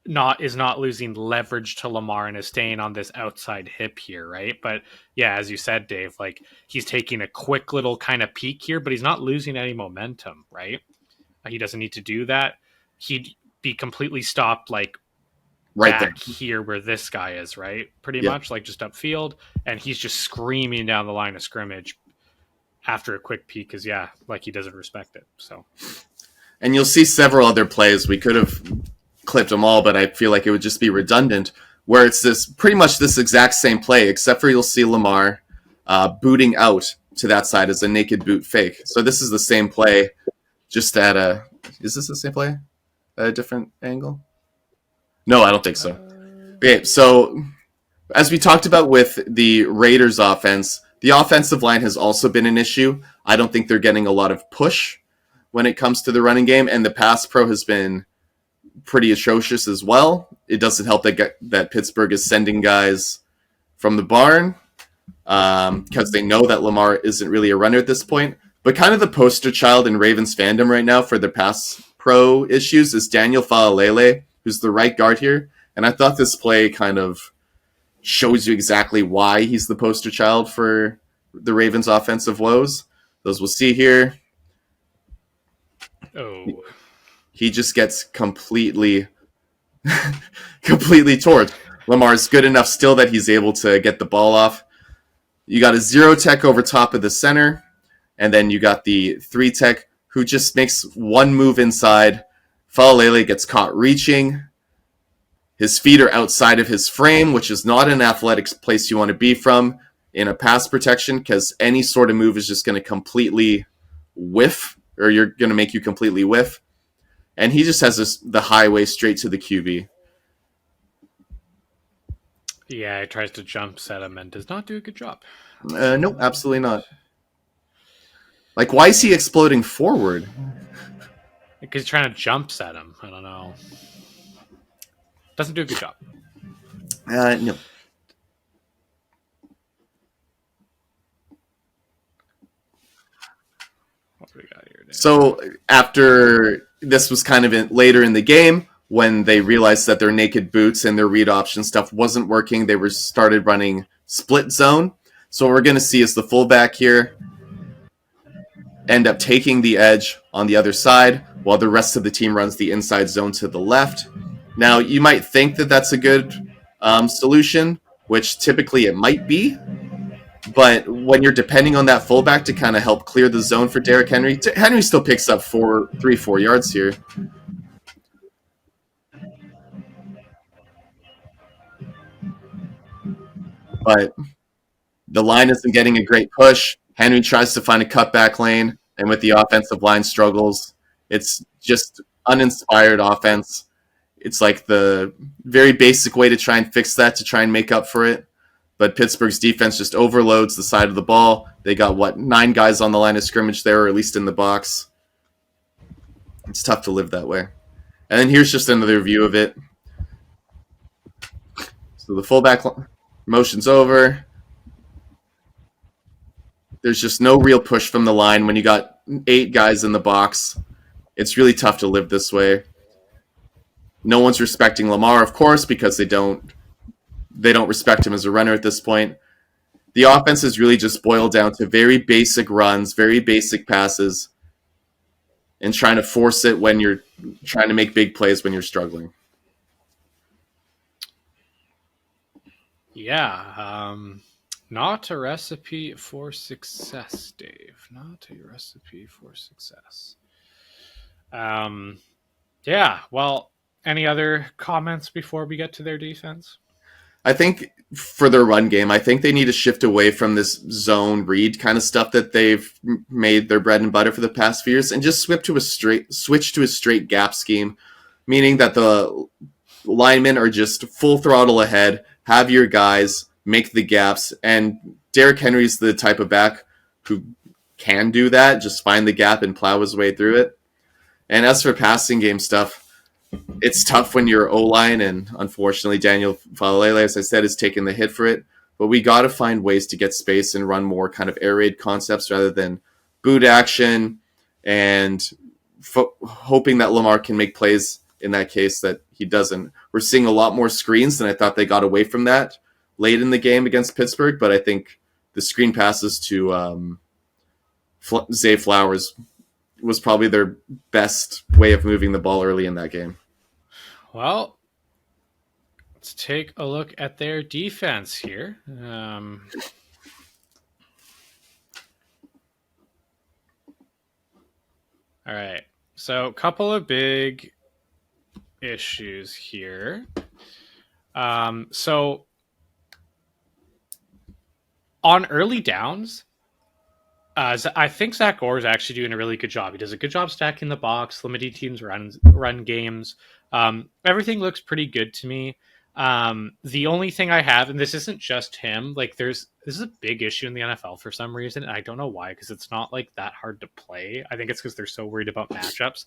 not losing leverage to Lamar and is staying on this outside hip here, right? But yeah, as you said, Dave, like he's taking a quick little kind of peek here, but he's not losing any momentum, right? He doesn't need to do that. He'd be completely stopped like Right there. back here where this guy is, right? Pretty Yeah. much like just upfield, and he's just screaming down the line of scrimmage after a quick peek because yeah, like he doesn't respect it. So And you'll see several other plays. We could have clipped them all, but I feel like it would just be redundant. Where it's this pretty much this exact same play, except for you'll see Lamar booting out to that side as a naked boot fake. So this is the same play, just at a. Is this the same play? At a different angle? No, I don't think so. Okay, so as we talked about with the Raiders offense, the offensive line has also been an issue. I don't think they're getting a lot of push when it comes to the running game, and the pass pro has been pretty atrocious as well. It doesn't help that Pittsburgh is sending guys from the barn because they know that Lamar isn't really a runner at this point. But kind of the poster child in Ravens fandom right now for the pass pro issues is Daniel Faalele, who's the right guard here. And I thought this play kind of shows you exactly why he's the poster child for the Ravens' offensive woes. Those we'll see here. oh, He just gets completely torched. Lamar's good enough still that he's able to get the ball off. You got a 0 tech over top of the center, and then you got the 3 tech who just makes one move inside. Faalele gets caught reaching. His feet are outside of his frame, which is not an athletic place you want to be from in a pass protection, because any sort of move is just going to completely whiff, or you're going to make you completely whiff. And he just has the highway straight to the QB. yeah, he tries to jump set him and does not do a good job. Nope, absolutely not. Like, why is he exploding forward? Because he's trying to jump set him. I don't know. Doesn't do a good job. No. What do we got here, Dave? So after this was kind of later in the game, when they realized that their naked boots and their read option stuff wasn't working, they were started running split zone. So what we're going to see is the fullback here end up taking the edge on the other side, while the rest of the team runs the inside zone to the left. Now, you might think that that's a good solution, which typically it might be. But when you're depending on that fullback to kind of help clear the zone for Derrick Henry, Henry still picks up 4 yards here. But the line isn't getting a great push. Henry tries to find a cutback lane, and with the offensive line struggles, it's just uninspired offense. It's like the very basic way to try and fix that, to try and make up for it. But Pittsburgh's defense just overloads the side of the ball. They got, 9 guys on the line of scrimmage there, or at least in the box. It's tough to live that way. And then here's just another view of it. So the fullback motion's over. There's just no real push from the line when you got 8 guys in the box. It's really tough to live this way. No one's respecting Lamar, of course, because they don't respect him as a runner at this point. The offense has really just boiled down to very basic runs, very basic passes, and trying to force it when you're trying to make big plays when you're struggling. Yeah, not a recipe for success, Dave. Not a recipe for success. Yeah, well, any other comments before we get to their defense? I think for their run game, I think they need to shift away from this zone read kind of stuff that they've made their bread and butter for the past few years, and just switch to a straight gap scheme, meaning that the linemen are just full throttle ahead, have your guys make the gaps, and Derrick Henry's the type of back who can do that, just find the gap and plow his way through it. And as for passing game stuff, it's tough when you're O-line, and unfortunately Daniel Faalele, as I said, is taking the hit for it. But we got to find ways to get space and run more kind of air raid concepts rather than boot action and hoping that Lamar can make plays in that case that he doesn't. We're seeing a lot more screens than I thought they got away from that late in the game against Pittsburgh, but I think the screen passes to Zay Flowers was probably their best way of moving the ball early in that game. Well, let's take a look at their defense here. All right. So, a couple of big issues here. So, on early downs, I think Zach Orr is actually doing a really good job. He does a good job stacking the box, limiting teams' run games. Everything looks pretty good to me. The only thing I have, and this isn't just him, like this is a big issue in the NFL for some reason, and I don't know why, because it's not like that hard to play. I think it's because they're so worried about matchups.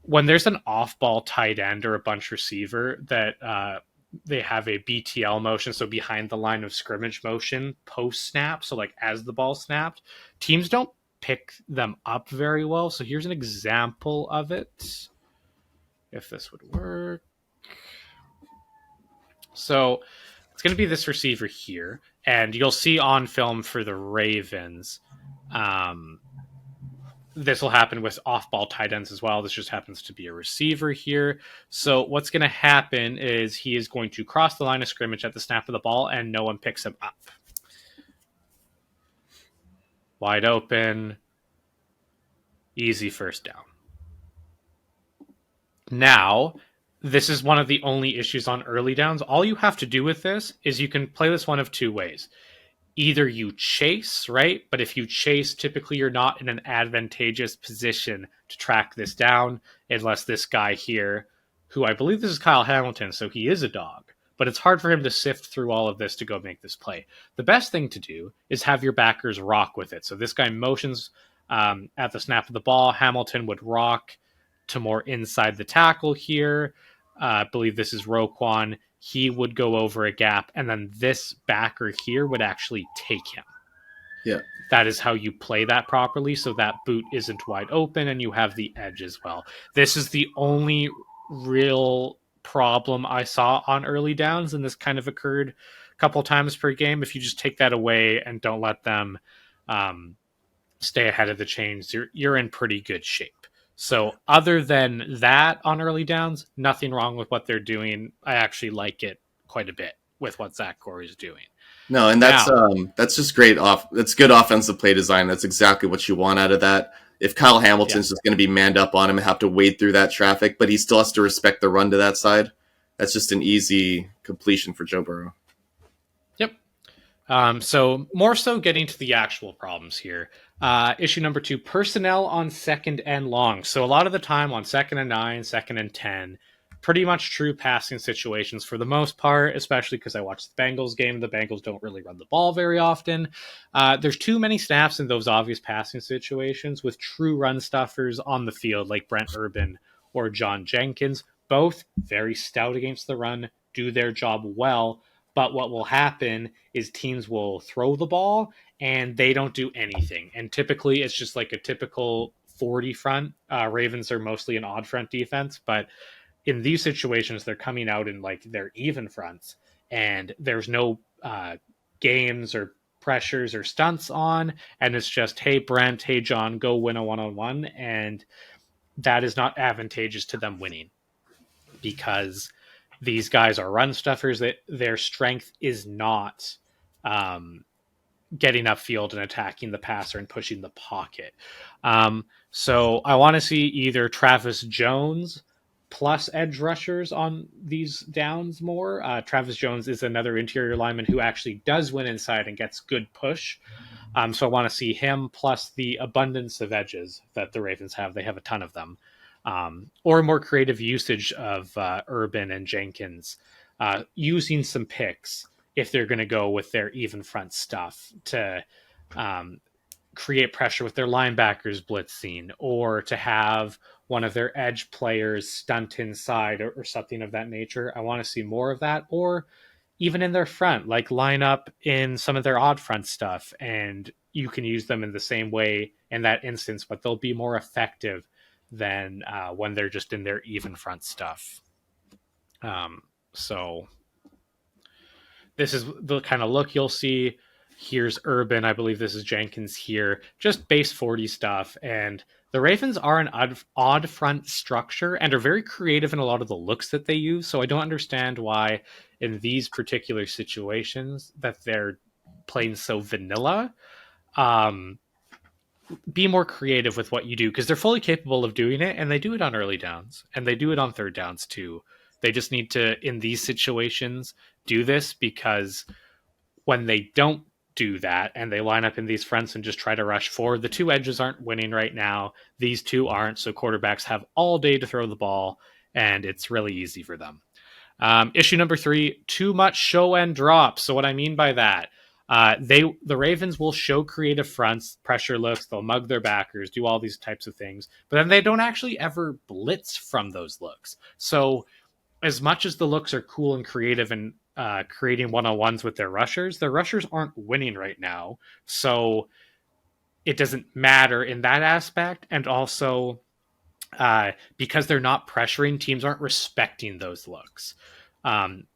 When there's an off-ball tight end or a bunch receiver that they have a BTL motion, so behind the line of scrimmage motion post snap, so like as the ball snapped, teams don't pick them up very well. So here's an example of it, if this would work. So it's going to be this receiver here, and you'll see on film for the Ravens. This will happen with off-ball tight ends as well. This just happens to be a receiver here. So what's going to happen is he is going to cross the line of scrimmage at the snap of the ball, and no one picks him up. Wide open. Easy first down. Now, this is one of the only issues on early downs. All you have to do with this is you can play this one of two ways. Either you chase, right? But if you chase, typically you're not in an advantageous position to track this down unless this guy here, who I believe this is Kyle Hamilton, so he is a dog, but it's hard for him to sift through all of this to go make this play. The best thing to do is have your backers rock with it. So this guy motions at the snap of the ball. Hamilton would rock to more inside the tackle here. I believe this is Roquan. He would go over a gap, and then this backer here would actually take him. Yeah. That is how you play that properly, so that boot isn't wide open, and you have the edge as well. This is the only real problem I saw on early downs, and this kind of occurred a couple times per game. If you just take that away and don't let them stay ahead of the chains, you're in pretty good shape. So other than that on early downs, nothing wrong with what they're doing. I actually like it quite a bit with what Zach Corey is doing. No, and that's just great that's good offensive play design. That's exactly what you want out of that. If Kyle Hamilton's just going to be manned up on him and have to wade through that traffic, but he still has to respect the run to that side, that's just an easy completion for Joe Burrow. Yep. So more so getting to the actual problems here. Issue number 2, personnel on second and long. So a lot of the time on 2nd and 9, 2nd and 10, pretty much true passing situations for the most part, especially because I watched the Bengals game. The Bengals don't really run the ball very often. There's too many snaps in those obvious passing situations with true run stuffers on the field like Brent Urban or John Jenkins. Both very stout against the run, do their job well. But what will happen is teams will throw the ball and they don't do anything. And typically it's just like a typical 40 front. Ravens are mostly an odd front defense, but in these situations, they're coming out in like their even fronts and there's no games or pressures or stunts on. And it's just, hey, Brent, hey, John, go win a one-on-one. And that is not advantageous to them winning because these guys are run stuffers. That their strength is not getting upfield and attacking the passer and pushing the pocket. So I want to see either Travis Jones plus edge rushers on these downs more. Travis Jones is another interior lineman who actually does win inside and gets good push. So I want to see him plus the abundance of edges that the Ravens have. They have a ton of them. Or more creative usage of Urban and Jenkins, using some picks if they're going to go with their even front stuff to create pressure with their linebackers blitzing, or to have one of their edge players stunt inside or something of that nature. I want to see more of that, or even in their front, like line up in some of their odd front stuff, and you can use them in the same way in that instance, but they'll be more effective than when they're just in their even front stuff. So this is the kind of look you'll see. Here's Urban. I believe this is Jenkins here. Just base 40 stuff. And the Ravens are an odd front structure and are very creative in a lot of the looks that they use. So I don't understand why in these particular situations that they're playing so vanilla. Um, be more creative with what you do because they're fully capable of doing it, and they do it on early downs and they do it on third downs too. They just need to, in these situations, do this because when they don't do that and they line up in these fronts and just try to rush forward, the two edges aren't winning right now. These two aren't. So quarterbacks have all day to throw the ball, and it's really easy for them. Issue number 3, too much show and drop. So what I mean by that, the Ravens will show creative fronts, pressure looks, they'll mug their backers, do all these types of things, but then they don't actually ever blitz from those looks. So as much as the looks are cool and creative and creating one-on-ones with their rushers aren't winning right now. So it doesn't matter in that aspect. And also because they're not pressuring, teams aren't respecting those looks.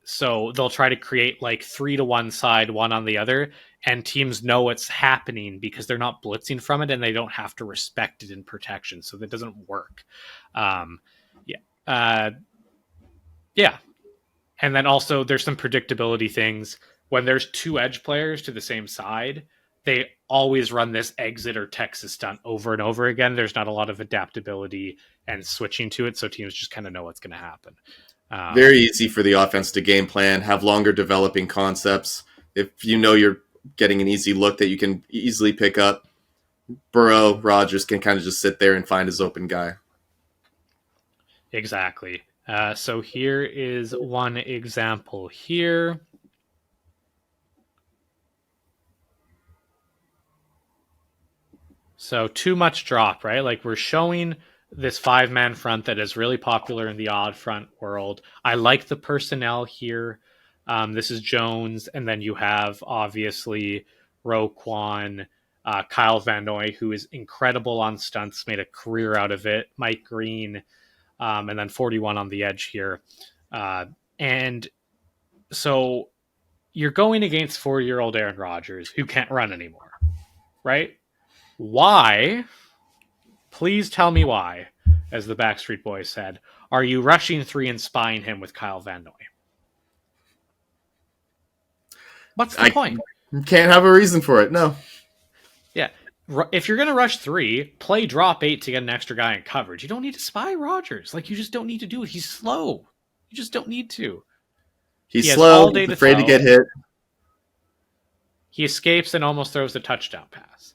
So they'll try to create like 3 to one side, 1 on the other, and teams know what's happening because they're not blitzing from it and they don't have to respect it in protection. So that doesn't work. Yeah. Yeah. And then also there's some predictability things. When there's 2 edge players to the same side, they always run this exit or Texas stunt over and over again. There's not a lot of adaptability and switching to it, so teams just kind of know what's going to happen. Very easy for the offense to game plan, have longer developing concepts. If you know you're getting an easy look that you can easily pick up, Burrow, Rodgers can kind of just sit there and find his open guy. Exactly. So here is one example here. So too much drop, right? Like we're showing this 5-man front that is really popular in the odd front world. I like the personnel here. This is Jones, and then you have obviously Roquan, Kyle Van Noy, who is incredible on stunts, made a career out of it. Mike Green, and then 41 on the edge here. And so you're going against 40-year-old Aaron Rodgers, who can't run anymore, right? Why? Please tell me why, as the Backstreet Boys said, are you rushing 3 and spying him with Kyle Van Noy? What's the point? Can't have a reason for it, no. Yeah. If you're going to rush 3, play drop 8 to get an extra guy in coverage. You don't need to spy Rodgers. Like, you just don't need to do it. He's slow. You just don't need to. He's slow, he's afraid to get hit. He escapes and almost throws the touchdown pass.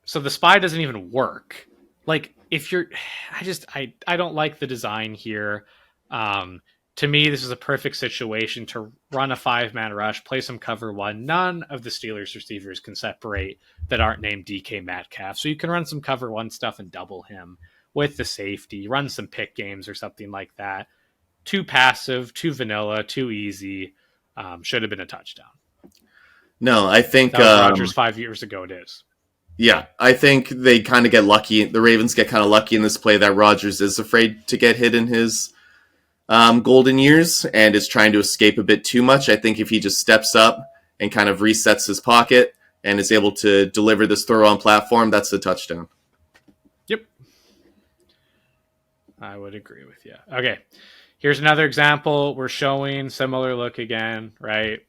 So the spy doesn't even work. Like, if you're... I don't like the design here. To me, this is a perfect situation to run a 5-man rush, play some cover 1. None of the Steelers receivers can separate that aren't named DK Metcalf. So you can run some cover 1 stuff and double him with the safety, run some pick games or something like that. Too passive, too vanilla, too easy. Should have been a touchdown. No, I think... That was Rodgers 5 years ago, it is. Yeah, I think they kind of get lucky. The Ravens get kind of lucky in this play that Rodgers is afraid to get hit in his golden years and is trying to escape a bit too much. I think if he just steps up and kind of resets his pocket and is able to deliver this throw on platform, that's a touchdown. Yep. I would agree with you. Okay, here's another example. We're showing similar look again, right?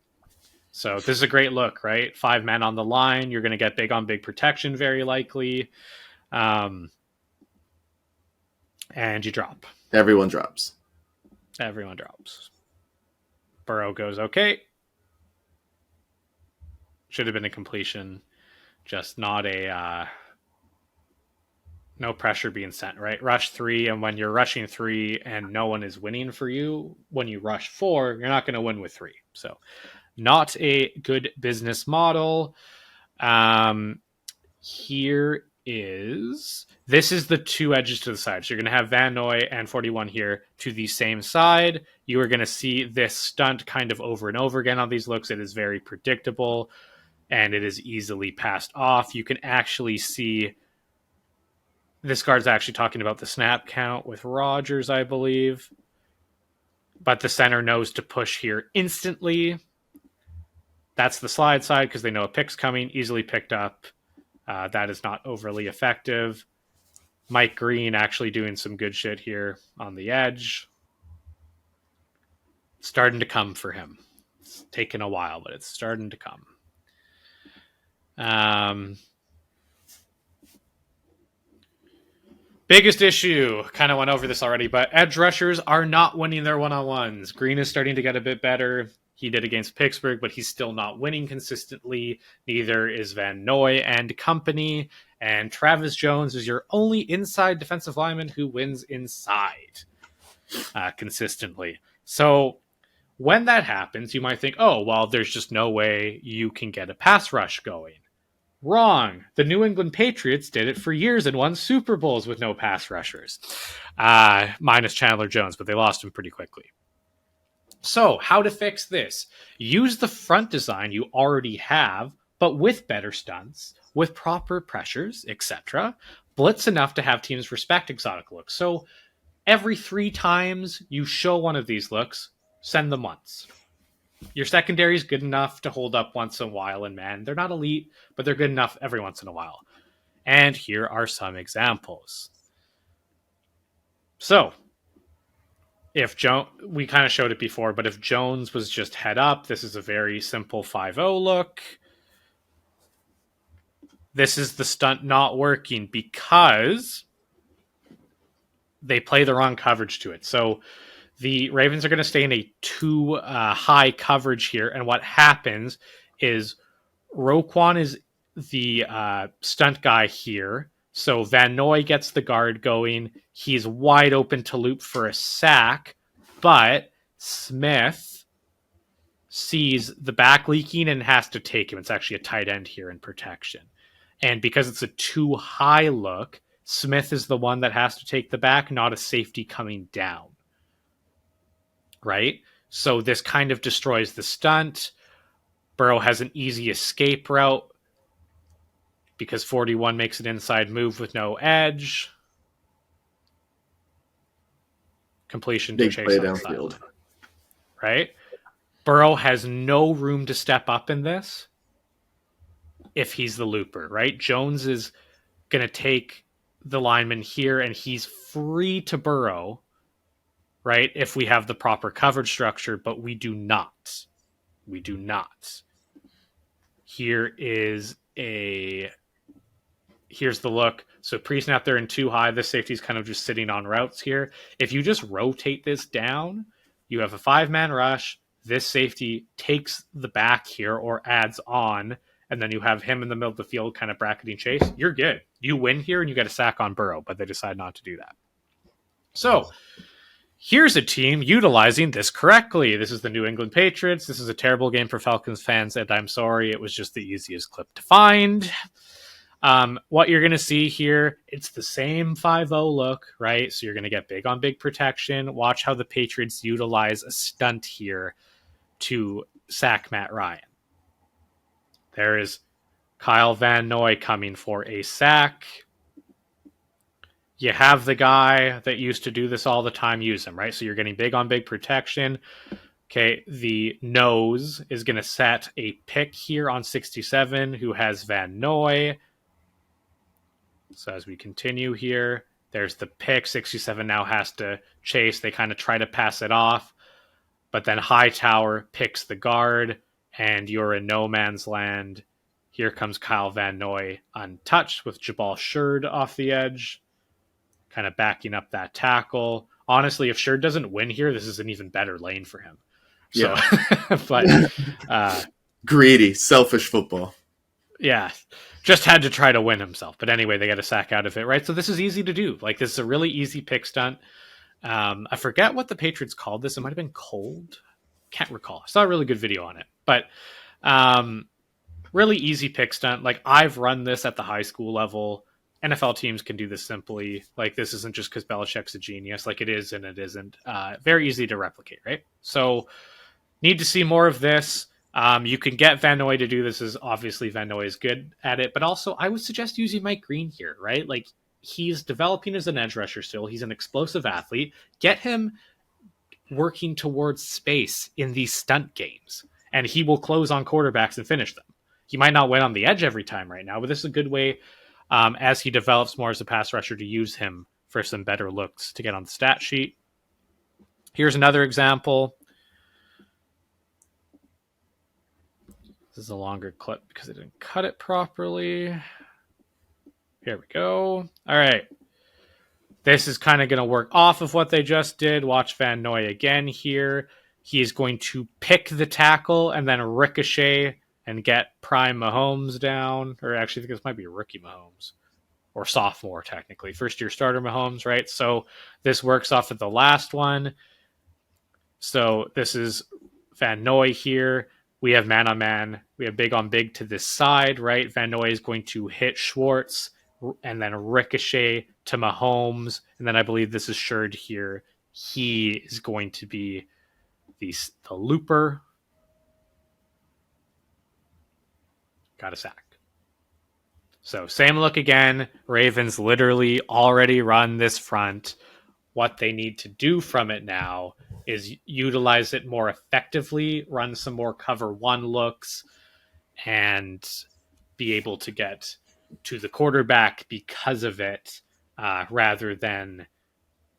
So this is a great look, right? 5 men on the line. You're going to get big on big protection, very likely. And you drop. Everyone drops. Everyone drops. Burrow goes, okay. Should have been a completion. Just not a... no pressure being sent, right? Rush 3, and when you're rushing 3 and no one is winning for you, when you rush 4, you're not going to win with 3. So... not a good business model. Here is... this is the 2 edges to the side. So you're going to have Van Noy and 41 here to the same side. you are going to see this stunt kind of over and over again on these looks. It is very predictable and it is easily passed off. You can actually see this card's actually talking about the snap count with Rogers, I believe. But the center knows to push here instantly. That's the slide side because they know a pick's coming, easily picked up. That is not overly effective. Mike Green actually doing some good shit here on the edge. Starting to come for him. It's taken a while, but it's starting to come. Biggest issue, kind of went over this already, but edge rushers are not winning their one-on-ones. Green is starting to get a bit better. He did against Pittsburgh, but he's still not winning consistently. Neither is Van Noy and company. And Travis Jones is your only inside defensive lineman who wins inside consistently. So when that happens, you might think, oh, well, there's just no way you can get a pass rush going. Wrong. The New England Patriots did it for years and won Super Bowls with no pass rushers, minus Chandler Jones, but they lost him pretty quickly. So, how to fix this? Use the front design you already have, but with better stunts, with proper pressures, etc. Blitz enough to have teams respect exotic looks. So, every 3 times you show one of these looks, send them once. Your secondary is good enough to hold up once in a while, and man, they're not elite, but they're good enough every once in a while. And here are some examples. So, if we kind of showed it before, but if Jones was just head up, this is a very simple 5-0 look. This is the stunt not working because they play the wrong coverage to it. So the Ravens are going to stay in a too high coverage here. And what happens is Roquan is the stunt guy here. So Van Noy gets the guard going. He's wide open to loop for a sack, but Smith sees the back leaking and has to take him. It's actually a tight end here in protection. And because it's a too high look, Smith is the one that has to take the back, not a safety coming down. Right? So this kind of destroys the stunt. Burrow has an easy escape route because 41 makes an inside move with no edge. Completion to Big Chase play on the downfield. sideline. Right? Burrow has no room to step up in this if he's the looper, right? Jones is going to take the lineman here and he's free to Burrow, right? If we have the proper coverage structure, but we do not. We do not. Here's the look. So pre-snap they're in too high. This safety's kind of just sitting on routes here. If you just rotate this down, you have a 5-man rush. This safety takes the back here or adds on, and then you have him in the middle of the field kind of bracketing Chase. You're good. You win here and you get a sack on Burrow, but they decide not to do that. So here's a team utilizing this correctly. This is the New England Patriots. This is a terrible game for Falcons fans, and I'm sorry. It was just the easiest clip to find. What you're going to see here, it's the same 5-0 look, right? So you're going to get big on big protection. Watch how the Patriots utilize a stunt here to sack Matt Ryan. There is Kyle Van Noy coming for a sack. You have the guy that used to do this all the time, use him, right? So you're getting big on big protection. Okay, the nose is going to set a pick here on 67, who has Van Noy. So as we continue here, there's the pick. 67 now has to chase. They kind of try to pass it off. But then Hightower picks the guard, and you're in no man's land. Here comes Kyle Van Noy untouched with Jabal Shurd off the edge, kind of backing up that tackle. Honestly, if Shurd doesn't win here, this is an even better lane for him. So, yeah. But greedy, selfish football. Yeah, just had to try to win himself. But anyway, they got a sack out of it, right? So this is easy to do. Like, this is a really easy pick stunt. I forget what the Patriots called this. It might have been cold. Can't recall. I saw a really good video on it. But really easy pick stunt. Like, I've run this at the high school level, NFL teams can do this simply. Like, this isn't just because Belichick's a genius. Like, it is and it isn't. Very easy to replicate, right? So, need to see more of this. You can get Van Noy to do this, as obviously Van Noy is good at it, but also I would suggest using Mike Green here, right? Like, he's developing as an edge rusher still. He's an explosive athlete. Get him working towards space in these stunt games, and he will close on quarterbacks and finish them. He might not win on the edge every time right now, but this is a good way, as he develops more as a pass rusher, to use him for some better looks to get on the stat sheet. Here's another example. This is a longer clip because I didn't cut it properly. Here we go. All right. This is kind of going to work off of what they just did. Watch Van Noy again here. He is going to pick the tackle and then ricochet and get prime Mahomes down. Or actually, I think this might be rookie Mahomes. Or sophomore, technically. First-year starter Mahomes, right? So this works off of the last one. So this is Van Noy here. We have man-on-man. We have big-on-big to this side, right? Van Noy is going to hit Schwartz and then ricochet to Mahomes. And then I believe this is Sherd here. He is going to be the looper. Got a sack. So same look again. Ravens literally already run this front. What they need to do from it now is utilize it more effectively, run some more cover one looks, and be able to get to the quarterback because of it, rather than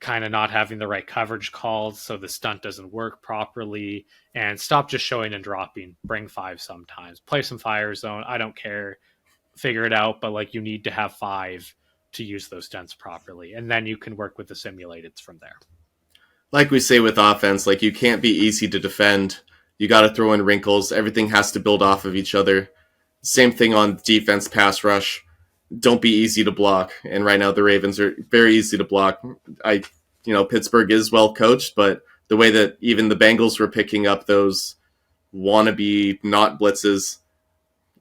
kind of not having the right coverage calls so the stunt doesn't work properly. And stop just showing and dropping. Bring 5 sometimes. Play some fire zone. I don't care. Figure it out, but like, you need to have 5 to use those stunts properly, and then you can work with the simulateds from there. Like we say with offense, like, you can't be easy to defend. You got to throw in wrinkles. Everything has to build off of each other. Same thing on defense, pass rush. Don't be easy to block. And right now the Ravens are very easy to block. Pittsburgh is well coached, but the way that even the Bengals were picking up those wannabe not blitzes,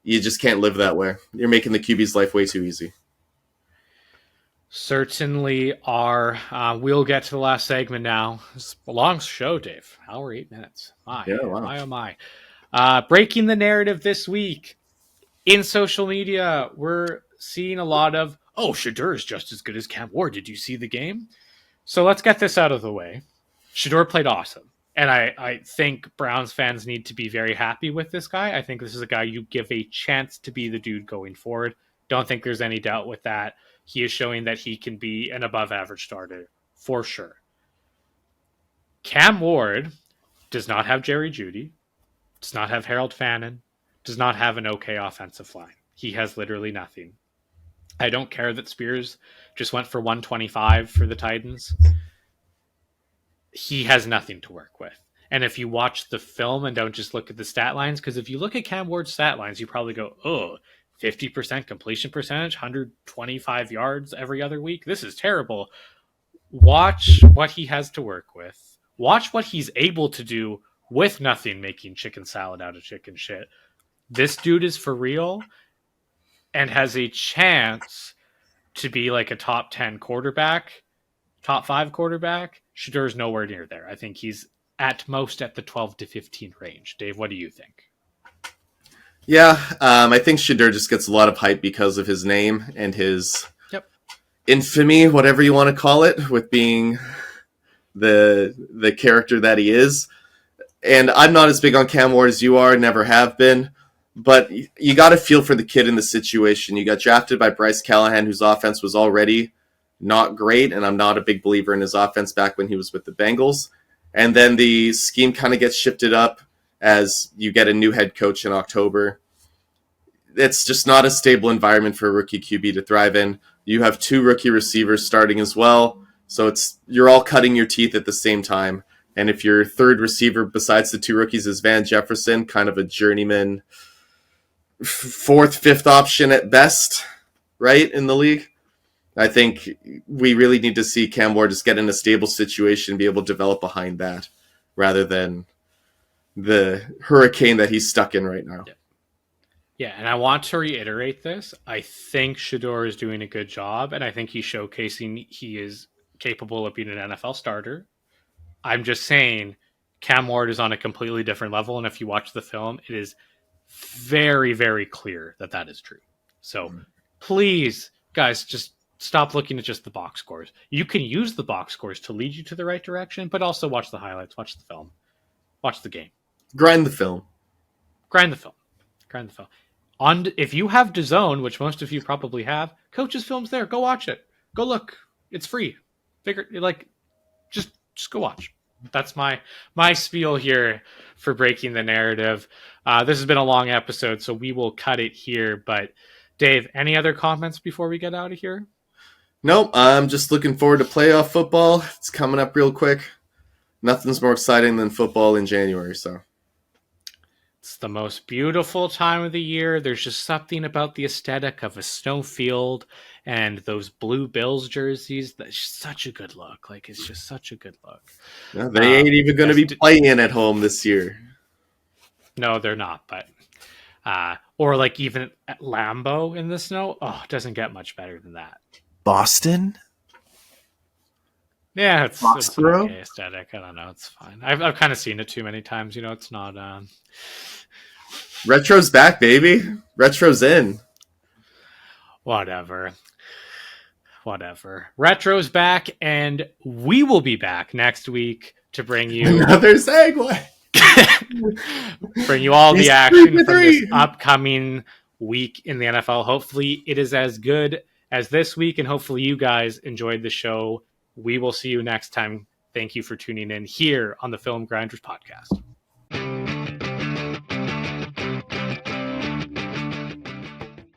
you just can't live that way. You're making the QB's life way too easy. Certainly are. We'll get to the last segment now. It's a long show, Dave. Hour 8 minutes. My. Breaking the narrative this week. In social media, we're seeing a lot of, Shedeur is just as good as Cam Ward. Did you see the game? So let's get this out of the way. Shedeur played awesome. And I think Browns fans need to be very happy with this guy. I think this is a guy you give a chance to be the dude going forward. Don't think there's any doubt with that. He is showing that he can be an above-average starter, for sure. Cam Ward does not have Jerry Jeudy, does not have Harold Fannin, does not have an okay offensive line. He has literally nothing. I don't care that Spears just went for 125 for the Titans. He has nothing to work with. And if you watch the film and don't just look at the stat lines, because if you look at Cam Ward's stat lines, you probably go, 50% completion percentage, 125 yards every other week. This is terrible. Watch what he has to work with. Watch what he's able to do with nothing, making chicken salad out of chicken shit. This dude is for real and has a chance to be like a top 10 quarterback, top 5 quarterback. Shedeur's nowhere near there. I think he's at most at the 12 to 15 range. Dave, what do you think? Yeah, I think Shedeur just gets a lot of hype because of his name and his infamy, whatever you want to call it, with being the character that he is. And I'm not as big on Cam Ward as you are, never have been. But you got to feel for the kid in the situation. You got drafted by Bryce Callahan, whose offense was already not great, and I'm not a big believer in his offense back when he was with the Bengals. And then the scheme kind of gets shifted up as you get a new head coach in October. It's just not a stable environment for a rookie QB to thrive in. You have 2 rookie receivers starting as well, so you're all cutting your teeth at the same time. And if your third receiver besides the 2 rookies is Van Jefferson, kind of a journeyman 4th, 5th option at best, right, in the league, I think we really need to see Cam Ward just get in a stable situation and be able to develop behind that rather than the hurricane that he's stuck in right now. Yeah, and I want to reiterate this. I think Shador is doing a good job, and I think he's showcasing he is capable of being an NFL starter. I'm just saying Cam Ward is on a completely different level, and if you watch the film, it is very, very clear that that is true. So please, guys, just stop looking at just the box scores. You can use the box scores to lead you to the right direction, but also watch the highlights, watch the film, watch the game, Grind the film. grind the film, grind the film. On if you have DAZN, which most of you probably have, Coach's Film's there. Go watch it. Go look. It's free. Figure like just go watch. That's my spiel here for breaking the narrative. This has been a long episode, so we will cut it here. But Dave, any other comments before we get out of here? Nope, I'm just looking forward to playoff football. It's coming up real quick. Nothing's more exciting than football in January, so. It's the most beautiful time of the year. There's just something about the aesthetic of a snowfield and those blue Bills jerseys. That's such a good look. Like, it's just such a good look. Yeah, they ain't even going to be playing at home this year. No, they're not, but or like even at Lambeau in the snow. Oh, it doesn't get much better than that. Boston? Yeah, it's an Foxborough? okay aesthetic. I don't know. It's fine. I've kind of seen it too many times. You know, it's not. Retro's back, baby. Retro's in. Whatever. Retro's back, and we will be back next week to bring you Another segue. bring you all He's the action 3 for from this 3. upcoming week in the NFL. Hopefully, it is as good as this week, and hopefully, you guys enjoyed the show. We will see you next time. Thank you for tuning in here on the Film Grinders podcast.